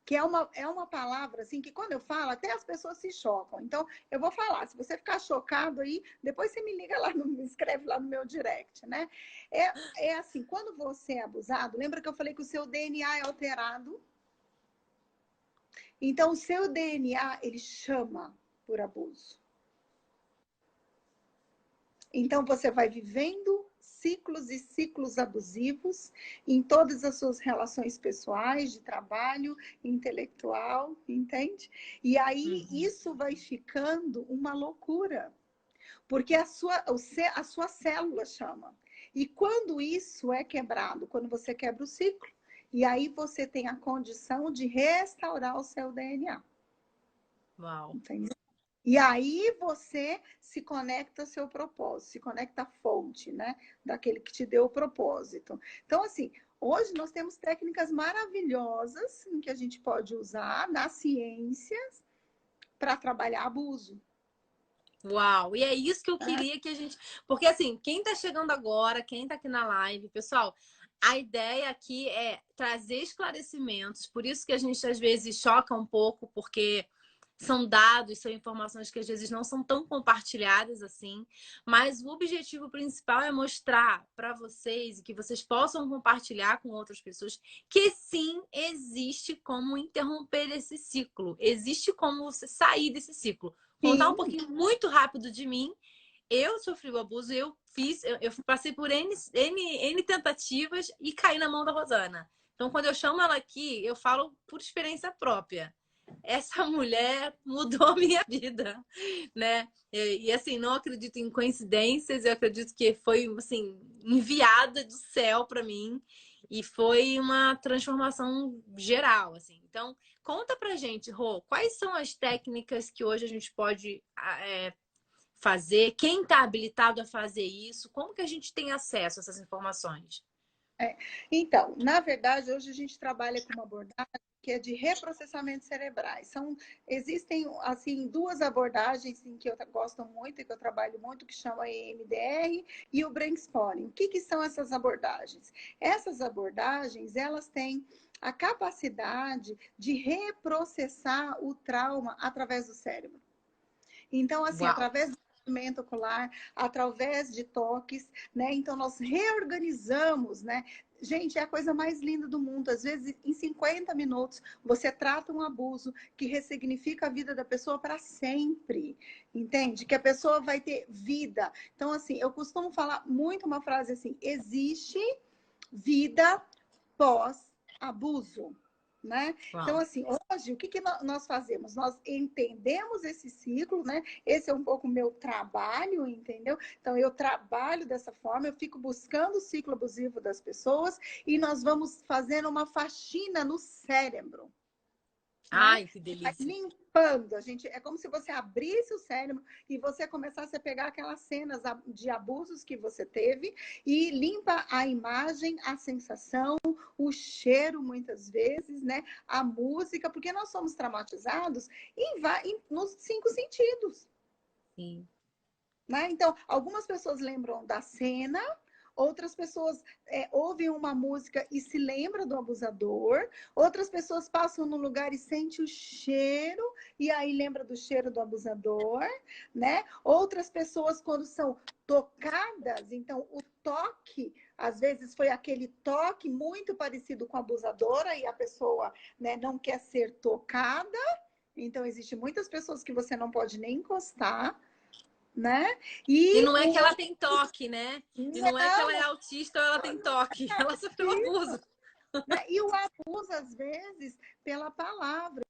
que é uma palavra assim que quando eu falo, até as pessoas se chocam. Então, eu vou falar, se você ficar chocado aí, depois você me liga lá, me escreve lá no meu direct, né? É assim, quando você é abusado, lembra que eu falei que o seu DNA é alterado? Então, o seu DNA, ele chama por abuso. Então, você vai vivendo ciclos e ciclos abusivos em todas as suas relações pessoais, de trabalho, intelectual, entende? E aí, isso vai ficando uma loucura, porque a sua célula chama. E quando isso é quebrado, quando você quebra o ciclo, e aí você tem a condição de restaurar o seu DNA. Uau. Entendeu? E aí você se conecta ao seu propósito, se conecta à fonte, né? Daquele que te deu o propósito. Então, assim, hoje nós temos técnicas maravilhosas em que a gente pode usar nas ciências para trabalhar abuso. Uau! E é isso que eu queria que a gente. Porque, assim, quem tá chegando agora, quem tá aqui na live, pessoal, a ideia aqui é trazer esclarecimentos. Por isso que a gente às vezes choca um pouco, porque são dados, são informações que às vezes não são tão compartilhadas assim, mas o objetivo principal é mostrar para vocês e que vocês possam compartilhar com outras pessoas que sim, existe como interromper esse ciclo, existe como você sair desse ciclo. Contar um Sim. pouquinho muito rápido de mim. Eu sofri o abuso, eu passei por N tentativas e caí na mão da Rosana. Então, quando eu chamo ela aqui, eu falo por experiência própria. Essa mulher mudou a minha vida, né? Assim, não acredito em coincidências, eu acredito que foi, assim, enviada do céu para mim e foi uma transformação geral, assim. Então, conta pra gente, Rô, quais são as técnicas que hoje a gente pode fazer? Quem está habilitado a fazer isso? Como que a gente tem acesso a essas informações? Então, na verdade, hoje a gente trabalha com uma abordagem que é de reprocessamento cerebrais. Existem, assim, duas abordagens em que eu gosto muito e que eu trabalho muito, que chama EMDR e o Brainstorming. O que são essas abordagens? Essas abordagens, elas têm a capacidade de reprocessar o trauma através do cérebro. Então, assim, Uau! através do movimento ocular, através de toques, né? Então, nós reorganizamos, né? Gente, é a coisa mais linda do mundo. Às vezes, em 50 minutos, você trata um abuso que ressignifica a vida da pessoa para sempre. Entende? Que a pessoa vai ter vida. Então, assim, eu costumo falar muito uma frase assim: existe vida pós-abuso. Né? Então, Uau! assim, hoje, o que nós fazemos? Nós entendemos esse ciclo, né? Esse é um pouco o meu trabalho, entendeu? Então, eu trabalho dessa forma, eu fico buscando o ciclo abusivo das pessoas e nós vamos fazendo uma faxina no cérebro. Né? Ai, que Vai delícia! limpando, é como se você abrisse o cérebro e você começasse a pegar aquelas cenas de abusos que você teve e limpa a imagem, a sensação, o cheiro, muitas vezes, né? A música, porque nós somos traumatizados nos 5 sentidos. Sim. Né? Então, algumas pessoas lembram da cena, outras pessoas ouvem uma música e se lembram do abusador, outras pessoas passam num lugar e sentem o cheiro, e aí lembra do cheiro do abusador, né? Outras pessoas, quando são tocadas, então o toque, às vezes foi aquele toque muito parecido com a abusadora, e a pessoa, né, não quer ser tocada, então existem muitas pessoas que você não pode nem encostar, né? E não é que ela tem toque, né? E não é que ela é Não, autista ou ela tem toque. Ela sofreu abuso. né? E o abuso, às vezes, pela palavra.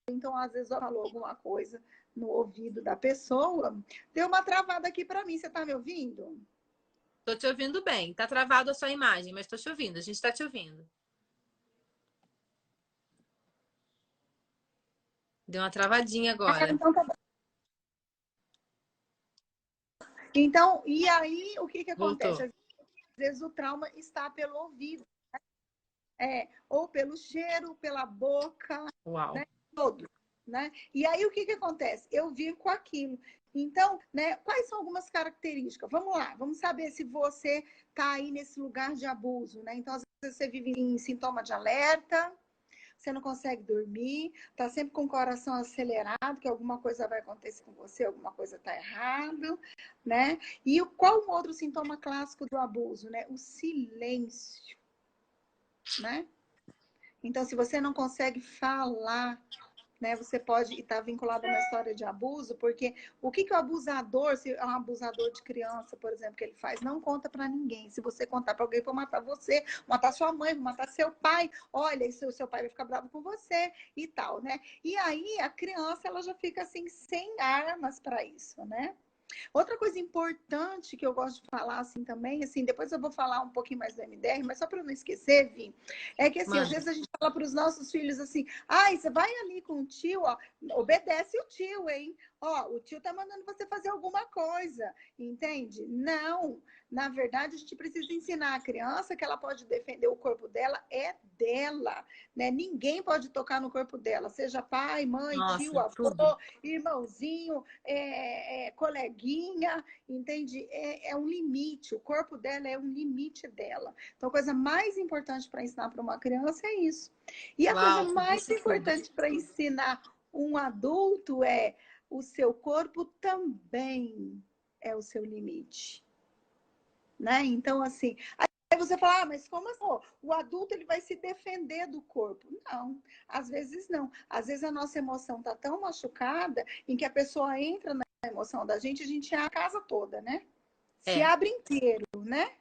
Então, às vezes, eu falo alguma coisa no ouvido da pessoa. Deu uma travada aqui para mim. Você está me ouvindo? Tô te ouvindo bem. Tá travado a sua imagem, mas tô te ouvindo. A gente tá te ouvindo. Deu uma travadinha agora. Então, tá bom. Então, e aí, o que acontece? Voltou. Às vezes, o trauma está pelo ouvido. Ou pelo cheiro, pela boca, Uau. né? Todo, né? E aí o que acontece? Eu vivo com aquilo. Então, né, quais são algumas características? Vamos lá, vamos saber se você está aí nesse lugar de abuso, né? Então, às vezes você vive em sintoma de alerta, você não consegue dormir, tá sempre com o coração acelerado, que alguma coisa vai acontecer com você, alguma coisa tá errado, né? E qual um outro sintoma clássico do abuso, né? O silêncio, né? Então, se você não consegue falar, né, você pode estar vinculado a uma história de abuso, porque o que o abusador, se é um abusador de criança, por exemplo, que ele faz, não conta para ninguém. Se você contar para alguém, vai matar você, matar sua mãe, matar seu pai, olha, isso, o seu pai vai ficar bravo com você e tal, né? E aí a criança, ela já fica assim, sem armas para isso, né? Outra coisa importante que eu gosto de falar assim também, assim, depois eu vou falar um pouquinho mais do MDR, mas só para não esquecer, Vi, é que assim, às vezes a gente fala para os nossos filhos assim, ai, você vai ali com o tio, ó, obedece o tio, hein? Ó, o tio tá mandando você fazer alguma coisa, entende? Não, na verdade a gente precisa ensinar a criança que ela pode defender o corpo dela, é dela, né? Ninguém pode tocar no corpo dela, seja pai, mãe, tio, Nossa, avô, tudo. irmãozinho, coleguinha, entende? É um limite, o corpo dela é um limite dela. Então, a coisa mais importante para ensinar para uma criança é isso. E a coisa Uau, tu mais disse tudo. importante para ensinar um adulto é o seu corpo também é o seu limite, né? Então, assim, aí você fala, ah, mas como assim? O adulto ele vai se defender do corpo? Não, às vezes não. Às vezes a nossa emoção tá tão machucada em que a pessoa entra na emoção da gente, a gente é a casa toda, né? Se É. abre inteiro, né?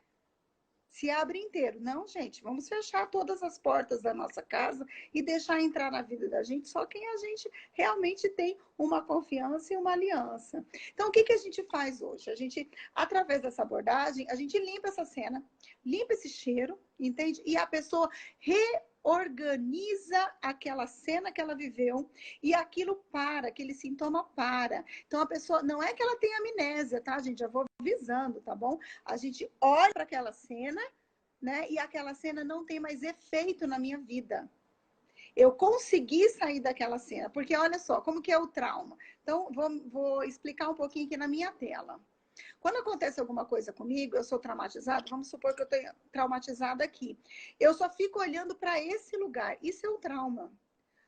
Se abre inteiro. Não, gente, vamos fechar todas as portas da nossa casa e deixar entrar na vida da gente só quem a gente realmente tem uma confiança e uma aliança. Então, o que a gente faz hoje? A gente, através dessa abordagem, a gente limpa essa cena, limpa esse cheiro, entende? E a pessoa reorganiza aquela cena que ela viveu e aquilo para, aquele sintoma para. Então, a pessoa, não é que ela tenha amnésia, tá, gente? Já vou avisando, tá bom? A gente olha para aquela cena, né? E aquela cena não tem mais efeito na minha vida. Eu consegui sair daquela cena, porque olha só, como que é o trauma. Então, vou explicar um pouquinho aqui na minha tela. Quando acontece alguma coisa comigo, eu sou traumatizada, vamos supor que eu tenho traumatizada aqui. Eu só fico olhando para esse lugar. Isso é o trauma.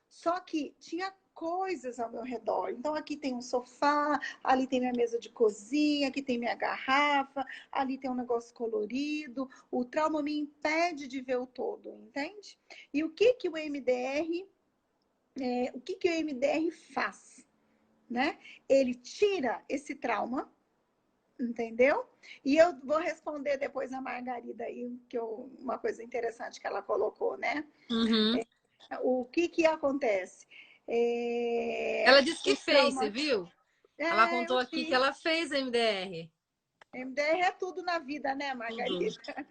Só que tinha coisas ao meu redor. Então, aqui tem um sofá, ali tem minha mesa de cozinha, aqui tem minha garrafa, ali tem um negócio colorido. O trauma me impede de ver o todo, entende? E o MDR, o que o MDR faz? Né? Ele tira esse trauma, entendeu? E eu vou responder depois a Margarida aí, uma coisa interessante que ela colocou, né? Uhum. O que acontece? Ela disse que O fez, você trauma. viu? Ela contou Eu aqui que fiz. ela fez MDR. MDR é tudo na vida, né, Tudo. Margarida?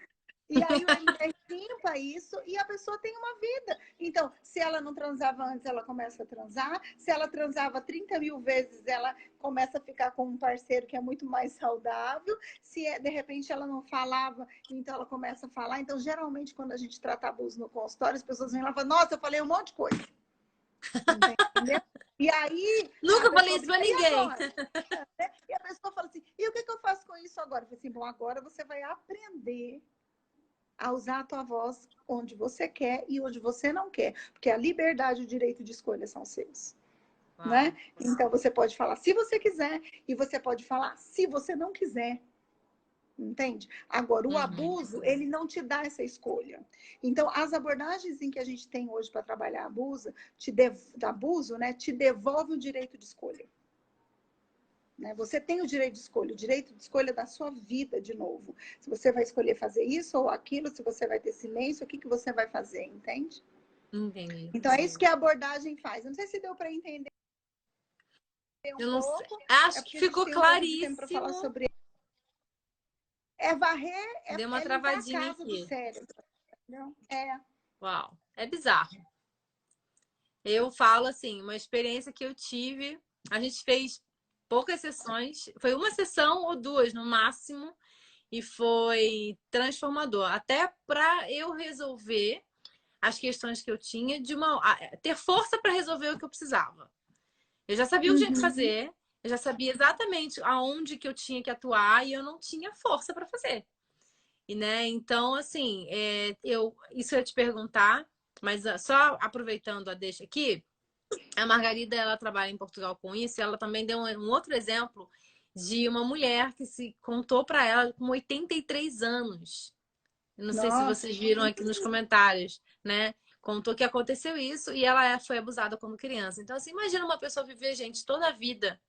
E aí o MDR limpa isso e a pessoa tem uma vida. Então, se ela não transava antes, ela começa a transar. Se ela transava 30 mil vezes, ela começa a ficar com um parceiro que é muito mais saudável. Se de repente ela não falava, então ela começa a falar. Então, geralmente, quando a gente trata abuso no consultório, as pessoas vêm lá e falam, nossa, eu falei um monte de coisa. Entendeu? E aí a Nunca falei pessoa isso pra brinca, e ninguém. agora? Né? E a pessoa fala assim, e o que eu faço com isso agora? Eu falei assim, bom, agora você vai aprender a usar a tua voz onde você quer e onde você não quer. Porque a liberdade e o direito de escolha são seus. Né? Uau. Então você pode falar se você quiser e você pode falar se você não quiser. Entende? Agora, o Uhum. abuso, ele não te dá essa escolha. Então, as abordagens em que a gente tem hoje para trabalhar abuso, né, te devolve o direito de escolha. Né? Você tem o direito de escolha da sua vida de novo. Se você vai escolher fazer isso ou aquilo, se você vai ter silêncio, o que você vai fazer, entende? Entendi. Então, é isso que a abordagem faz. Eu não sei se deu para entender um Eu não sei. pouco, é Acho que porque a gente ficou tem um pouco de tempo para falar claríssimo. sobre. É varrer, Deu uma é limpar a travadinha casa do aqui. cérebro. Entendeu? Uau. É bizarro. Eu falo assim, uma experiência que eu tive. A gente fez poucas sessões. Foi uma sessão ou duas no máximo. E foi transformador. Até para eu resolver as questões que eu tinha, ter força para resolver o que eu precisava. Eu já sabia o que tinha que Uhum. fazer, eu já sabia exatamente aonde que eu tinha que atuar e eu não tinha força para fazer. E, né, então, assim, isso eu ia te perguntar. Mas só aproveitando a deixa aqui, a Margarida, ela trabalha em Portugal com isso, e ela também deu um outro exemplo de uma mulher que se contou para ela com 83 anos. Eu não sei se Nossa, vocês viram aqui nos comentários, né? Contou que aconteceu isso e ela foi abusada quando criança. Então, assim, imagina uma pessoa viver, gente, toda a vida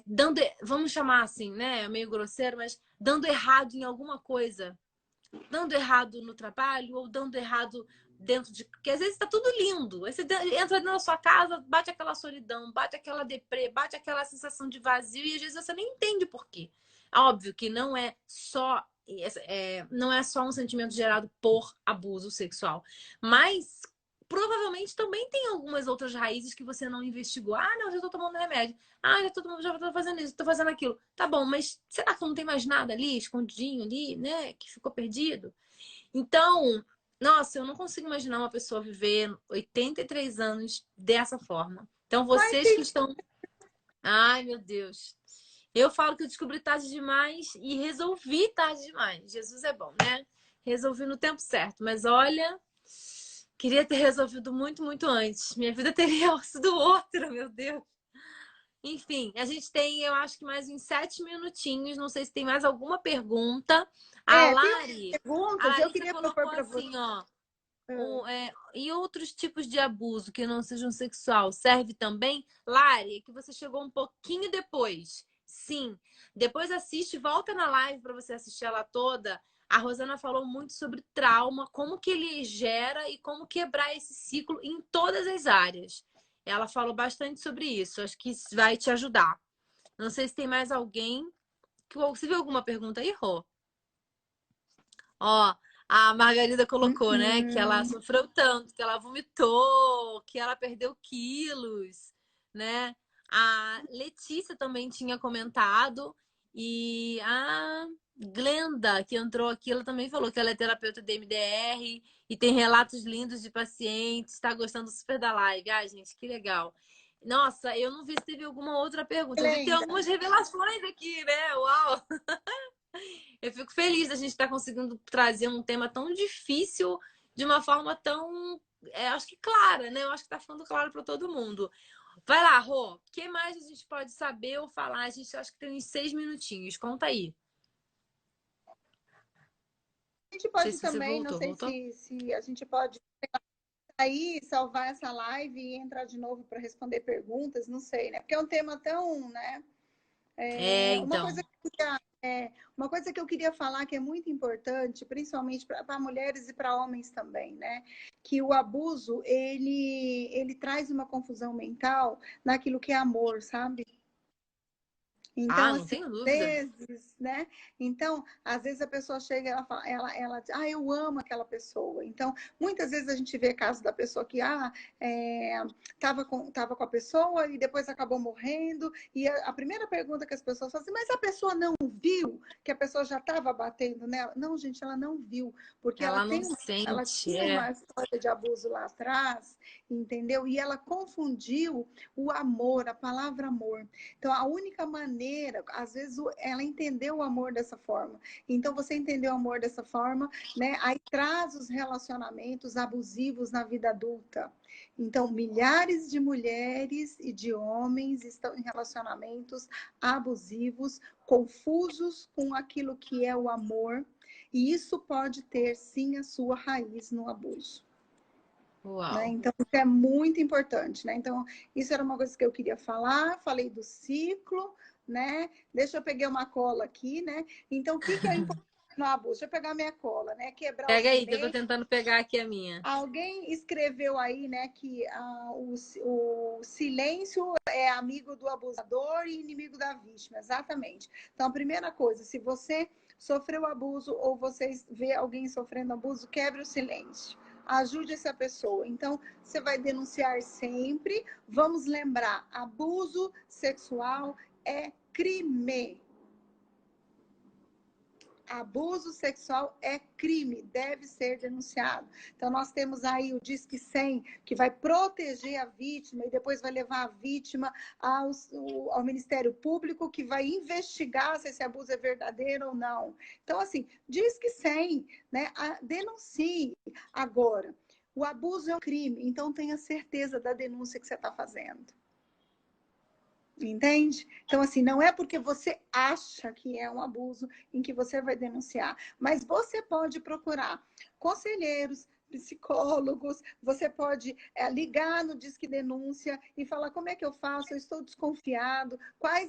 dando, vamos chamar assim, né? Meio grosseiro, mas dando errado em alguma coisa. Dando errado no trabalho ou dando errado dentro de. Porque às vezes tá tudo lindo. Aí você entra dentro da sua casa, bate aquela solidão, bate aquela deprê, bate aquela sensação de vazio e às vezes você nem entende por quê. Óbvio que não é só. Não é só um sentimento gerado por abuso sexual. Mas provavelmente também tem algumas outras raízes que você não investigou. Ah, não, já tô tomando remédio. Ah, já tô fazendo isso, tô fazendo aquilo. Tá bom, mas será que não tem mais nada ali, escondidinho ali, né? Que ficou perdido? Então, nossa, eu não consigo imaginar uma pessoa viver 83 anos dessa forma. Então, mas vocês que estão. Ai, meu Deus. Eu falo que eu descobri tarde demais e resolvi tarde demais. Jesus é bom, né? Resolvi no tempo certo. Mas olha, queria ter resolvido muito, muito antes. Minha vida teria sido outra, meu Deus. Enfim, a gente tem, eu acho que mais uns 7 minutinhos. Não sei se tem mais alguma pergunta. tem umas A perguntas, eu Larissa queria propor colocou para você. assim, ó. E outros tipos de abuso que não sejam sexual, serve também? Lari, é que você chegou um pouquinho depois. Sim. Depois assiste, volta na live para você assistir ela toda. A Rosana falou muito sobre trauma, como que ele gera e como quebrar esse ciclo em todas as áreas. Ela falou bastante sobre isso. Acho que isso vai te ajudar. Não sei se tem mais alguém. Você viu alguma pergunta aí, Rô? Ó, a Margarida colocou, né, que ela Uhum. sofreu tanto, que ela vomitou, que ela perdeu quilos, né? A Letícia também tinha comentado e a Glenda, que entrou aqui, ela também falou que ela é terapeuta de MDR e tem relatos lindos de pacientes, está gostando super da live. Ai, gente, que legal. Nossa, eu não vi se teve alguma outra pergunta. Eu vi que tem Glenda, algumas revelações aqui, né? Uau! Eu fico feliz da gente estar conseguindo trazer um tema tão difícil de uma forma tão, acho que clara, né? Eu acho que está ficando claro para todo mundo. Vai lá, Rô. O que mais a gente pode saber ou falar? A gente acho que tem uns 6 minutinhos. Conta aí. a gente Não sei pode se você também, não voltou. sei Voltou? se a gente pode aí salvar essa live e entrar de novo para responder perguntas, não sei, né? Porque é um tema tão, né? Uma Então. coisa uma coisa que eu queria falar que é muito importante, principalmente para mulheres e para homens também, né? Que o abuso, ele traz uma confusão mental naquilo que é amor, sabe? Ah, Então, não assim, tenho às dúvida. vezes, né? Então, às vezes a pessoa chega e ela fala, ela diz, eu amo aquela pessoa. Então, muitas vezes a gente vê casos da pessoa que, tava com a pessoa e depois acabou morrendo. E a primeira pergunta que as pessoas fazem, mas a pessoa não viu que a pessoa já estava batendo nela? Não, gente, ela não viu, porque Ela não ela sente. tinha uma história de abuso lá atrás, entendeu? E ela confundiu o amor, a palavra amor. Então, a única maneira, às vezes, ela entendeu o amor dessa forma. Então, você entendeu o amor dessa forma, né? Aí traz os relacionamentos abusivos na vida adulta. Então, milhares de mulheres e de homens estão em relacionamentos abusivos, confusos com aquilo que é o amor. E isso pode ter, sim, a sua raiz no abuso. Né? Uau. Então, isso é muito importante, né? Então, isso era uma coisa que eu queria falar, falei do ciclo, né? Deixa eu pegar uma cola aqui, né? Então, o que que é importante no abuso? Deixa eu pegar minha cola, né? Quebrar o Pega aí, que eu tô silêncio. tentando pegar aqui a minha. Alguém escreveu aí, né, que o silêncio é amigo do abusador e inimigo da vítima, exatamente. Então, a primeira coisa, se você sofreu abuso ou você vê alguém sofrendo abuso, quebre o silêncio. Ajude essa pessoa. Então, você vai denunciar sempre. Vamos lembrar: abuso sexual é crime. Abuso sexual é crime, deve ser denunciado. Então, nós temos aí o Disque 100, que vai proteger a vítima e depois vai levar a vítima ao Ministério Público, que vai investigar se esse abuso é verdadeiro ou não. Então, assim, Disque 100, né? Denuncie. Agora, O abuso é um crime, então tenha certeza da denúncia que você está fazendo. Entende? Então, assim, não é porque você acha que é um abuso em que você vai denunciar, mas você pode procurar conselheiros, psicólogos, você pode ligar no Disque Denúncia e falar como é que eu faço, eu estou desconfiado,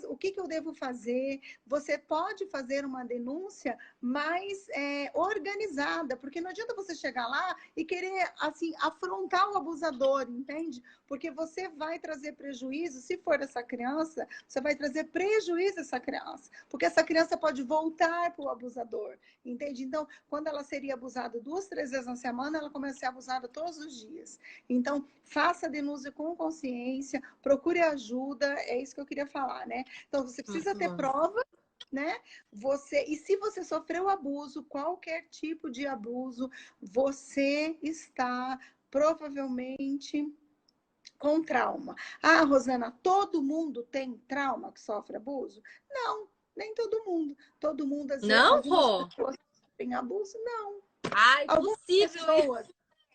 o que eu devo fazer. Você pode fazer uma denúncia mais organizada, porque não adianta você chegar lá e querer, assim, afrontar o abusador, entende? Porque você vai trazer prejuízo, se for essa criança, você vai trazer prejuízo a essa criança, porque essa criança pode voltar para o abusador, entende? Então, quando ela seria abusada 2, 3 vezes na semana, ela começa a ser abusada todos os dias. Então, faça a denúncia com consciência, procure ajuda, é isso que eu queria falar, né? Então, você precisa ter prova, né? E se você sofreu abuso, qualquer tipo de abuso, você está provavelmente com trauma. Ah, Rosana, todo mundo tem trauma que sofre abuso? Não, nem todo mundo. Todo mundo, às vezes, Não, algumas Rô? pessoas têm abuso? Não. Ai, Algumas possível isso. pessoas,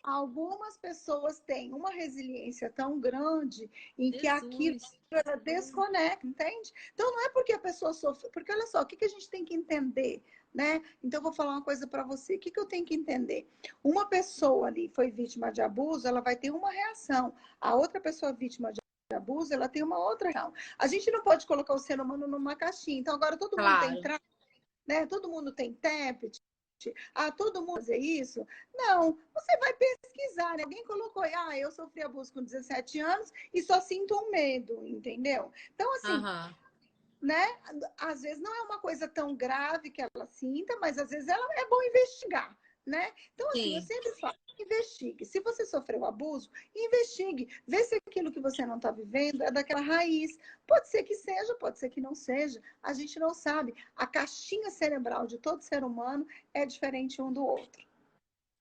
algumas pessoas têm uma resiliência tão grande em que aquilo Jesus. desconecta, entende? Então não é porque a pessoa sofre, porque olha só, o que a gente tem que entender, né? Então eu vou falar uma coisa para você. O que eu tenho que entender? Uma pessoa ali foi vítima de abuso, ela vai ter uma reação. A outra pessoa vítima de abuso, ela tem uma outra reação. A gente não pode colocar o ser humano numa caixinha. Então agora todo mundo tem Claro. trauma, né? Todo mundo tem TEP, todo mundo fazer isso? Não, você vai pesquisar, né? Alguém colocou, eu sofri abuso com 17 anos e só sinto um medo, entendeu? Então, assim, Aham. né? Às vezes não é uma coisa tão grave que ela sinta, mas às vezes ela é bom investigar, né? Então, assim, eu Sim. sempre falo, investigue. Se você sofreu abuso, investigue. Vê se aquilo que você não está vivendo é daquela raiz. Pode ser que seja, pode ser que não seja. A gente não sabe. A caixinha cerebral de todo ser humano é diferente um do outro.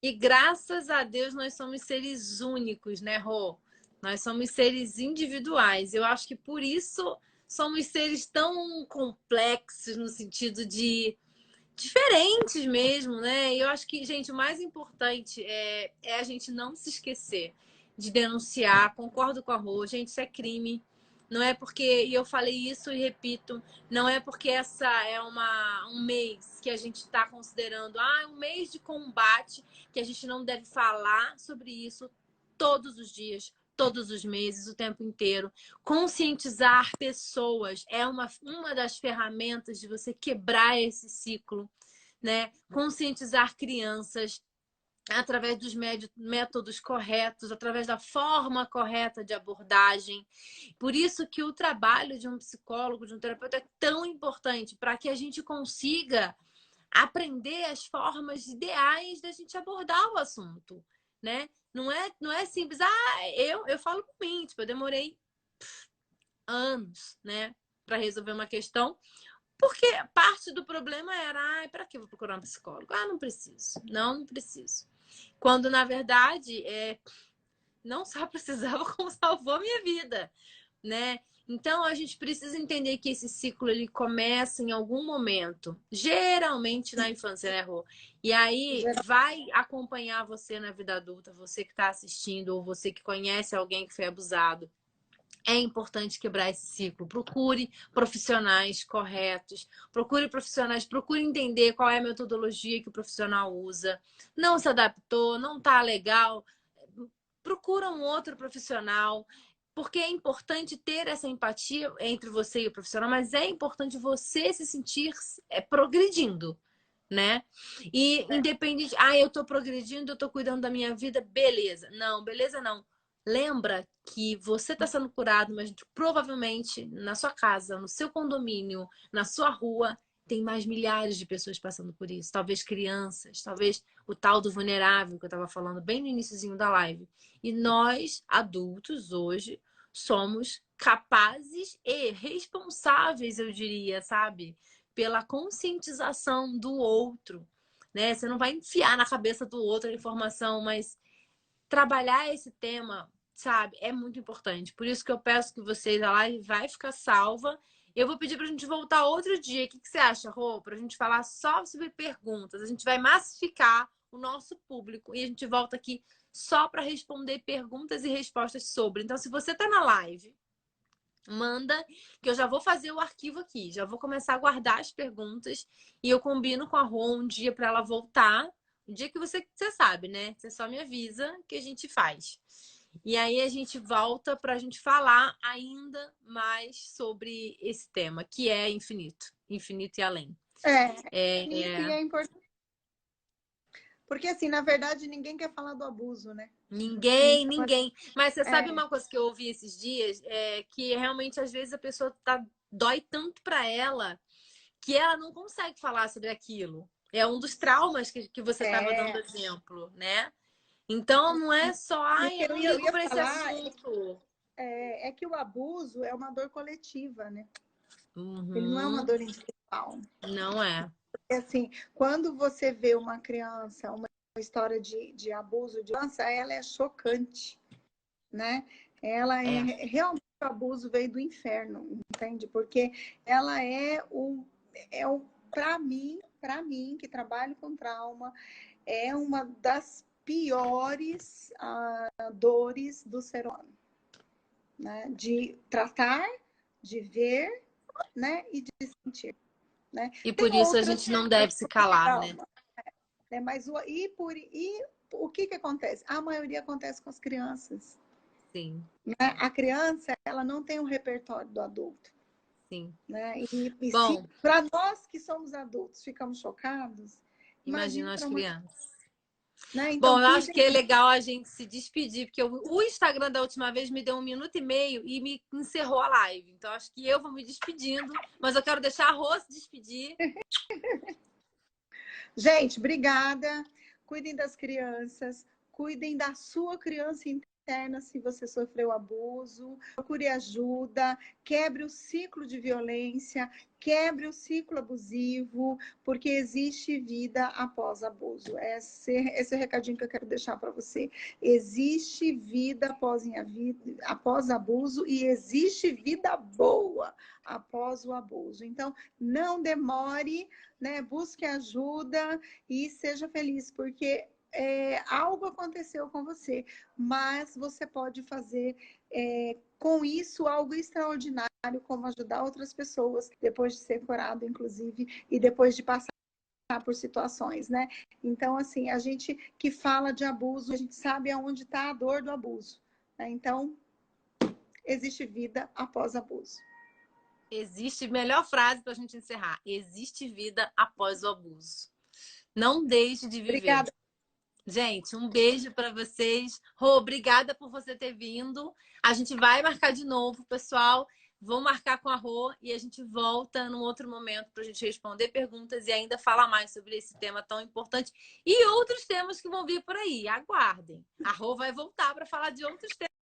E graças a Deus nós somos seres únicos, né, Rô? Nós somos seres individuais. Eu acho que por isso somos seres tão complexos no sentido de diferentes mesmo, né? E eu acho que, gente, o mais importante é a gente não se esquecer de denunciar. Concordo com a Rô, gente, isso é crime. Não é porque, e eu falei isso e repito, não é porque essa é um mês que a gente está considerando, um mês de combate, que a gente não deve falar sobre isso todos os dias, todos os meses, o tempo inteiro. Conscientizar pessoas é uma das ferramentas de você quebrar esse ciclo, né? Conscientizar crianças através dos métodos corretos, através da forma correta de abordagem. Por isso que o trabalho de um psicólogo, de um terapeuta é tão importante para que a gente consiga aprender as formas ideais da gente abordar o assunto, né? Não é simples. Eu falo por mim, tipo, eu demorei anos, né, para resolver uma questão, porque parte do problema era, para que eu vou procurar um psicólogo? Não preciso. Não preciso. Quando, na verdade, não só precisava, como salvou a minha vida, né? Então, a gente precisa entender que esse ciclo, ele começa em algum momento. Geralmente na infância, né, Rô? E aí, vai acompanhar você na vida adulta, você que está assistindo, ou você que conhece alguém que foi abusado. É importante quebrar esse ciclo. Procure profissionais corretos, procure entender qual é a metodologia que o profissional usa. Não se adaptou, não está legal, procura um outro profissional, porque é importante ter essa empatia entre você e o profissional, mas é importante você se sentir progredindo, né? E independente, eu tô progredindo, eu tô cuidando da minha vida, beleza. Não, beleza não. Lembra que você está sendo curado, mas provavelmente na sua casa, no seu condomínio, na sua rua, tem mais milhares de pessoas passando por isso. Talvez crianças, talvez o tal do vulnerável que eu estava falando bem no iniciozinho da live. E nós, adultos, hoje, somos capazes e responsáveis, eu diria, sabe? Pela conscientização do outro, né? Você não vai enfiar na cabeça do outro a informação, mas trabalhar esse tema, sabe, é muito importante. Por isso que eu peço que vocês, a live vai ficar salva. Eu vou pedir pra gente voltar outro dia. O que você acha, Rô? Pra gente falar só sobre perguntas. A gente vai massificar o nosso público e a gente volta aqui só para responder perguntas e respostas sobre. Então, se você tá na live, manda que eu já vou fazer o arquivo aqui. Já vou começar a guardar as perguntas e eu combino com a Rô um dia para ela voltar. Um dia que você sabe, né? Você só me avisa que a gente faz. E aí a gente volta para a gente falar ainda mais sobre esse tema, que é infinito. Infinito e além. E é importante. Porque, assim, na verdade, ninguém quer falar do abuso, né? Ninguém. Mas você sabe uma coisa que eu ouvi esses dias? É que realmente, às vezes, a pessoa dói tanto para ela que ela não consegue falar sobre aquilo. É um dos traumas que você estava dando exemplo, né? Então, não é só, ai, eu não ligo para esse assunto. É que o abuso é uma dor coletiva, né? Uhum. Ele não é uma dor individual. Não é. Porque, assim, quando você vê uma criança, uma história de abuso de criança, ela é chocante, né? Ela realmente, o abuso veio do inferno, entende? Porque ela para mim, que trabalho com trauma, é uma das piores dores do ser humano, né? De tratar, de ver, né? E de sentir, né? E por isso a gente não deve se calar, né? Mas o que acontece? A maioria acontece com as crianças. Sim. Né? A criança, ela não tem um repertório do adulto. Sim. Né? E bom, para nós que somos adultos ficamos chocados, imagina as crianças. Né? Então, bom, eu acho que é legal a gente se despedir, porque o Instagram da última vez me deu 1 minuto e meio e me encerrou a live. Então, acho que eu vou me despedindo, mas eu quero deixar a Rô se despedir. Gente, obrigada. Cuidem das crianças, cuidem da sua criança interna se você sofreu abuso, procure ajuda, quebre o ciclo de violência, quebre o ciclo abusivo, porque existe vida após abuso. Esse é o recadinho que eu quero deixar para você. Existe vida após abuso e existe vida boa após o abuso. Então, não demore, né? Busque ajuda e seja feliz, porque algo aconteceu com você, mas você pode fazer com isso algo extraordinário, como ajudar outras pessoas depois de ser curado, inclusive, e depois de passar por situações, né? Então, assim, a gente que fala de abuso, a gente sabe aonde está a dor do abuso, né? Então, existe vida após abuso. Existe, melhor frase para a gente encerrar: existe vida após o abuso. Não deixe de viver. Obrigada. Gente, um beijo para vocês. Rô, obrigada por você ter vindo. A gente vai marcar de novo, pessoal. Vou marcar com a Rô e a gente volta num outro momento para a gente responder perguntas e ainda falar mais sobre esse tema tão importante e outros temas que vão vir por aí. Aguardem. A Rô vai voltar para falar de outros temas.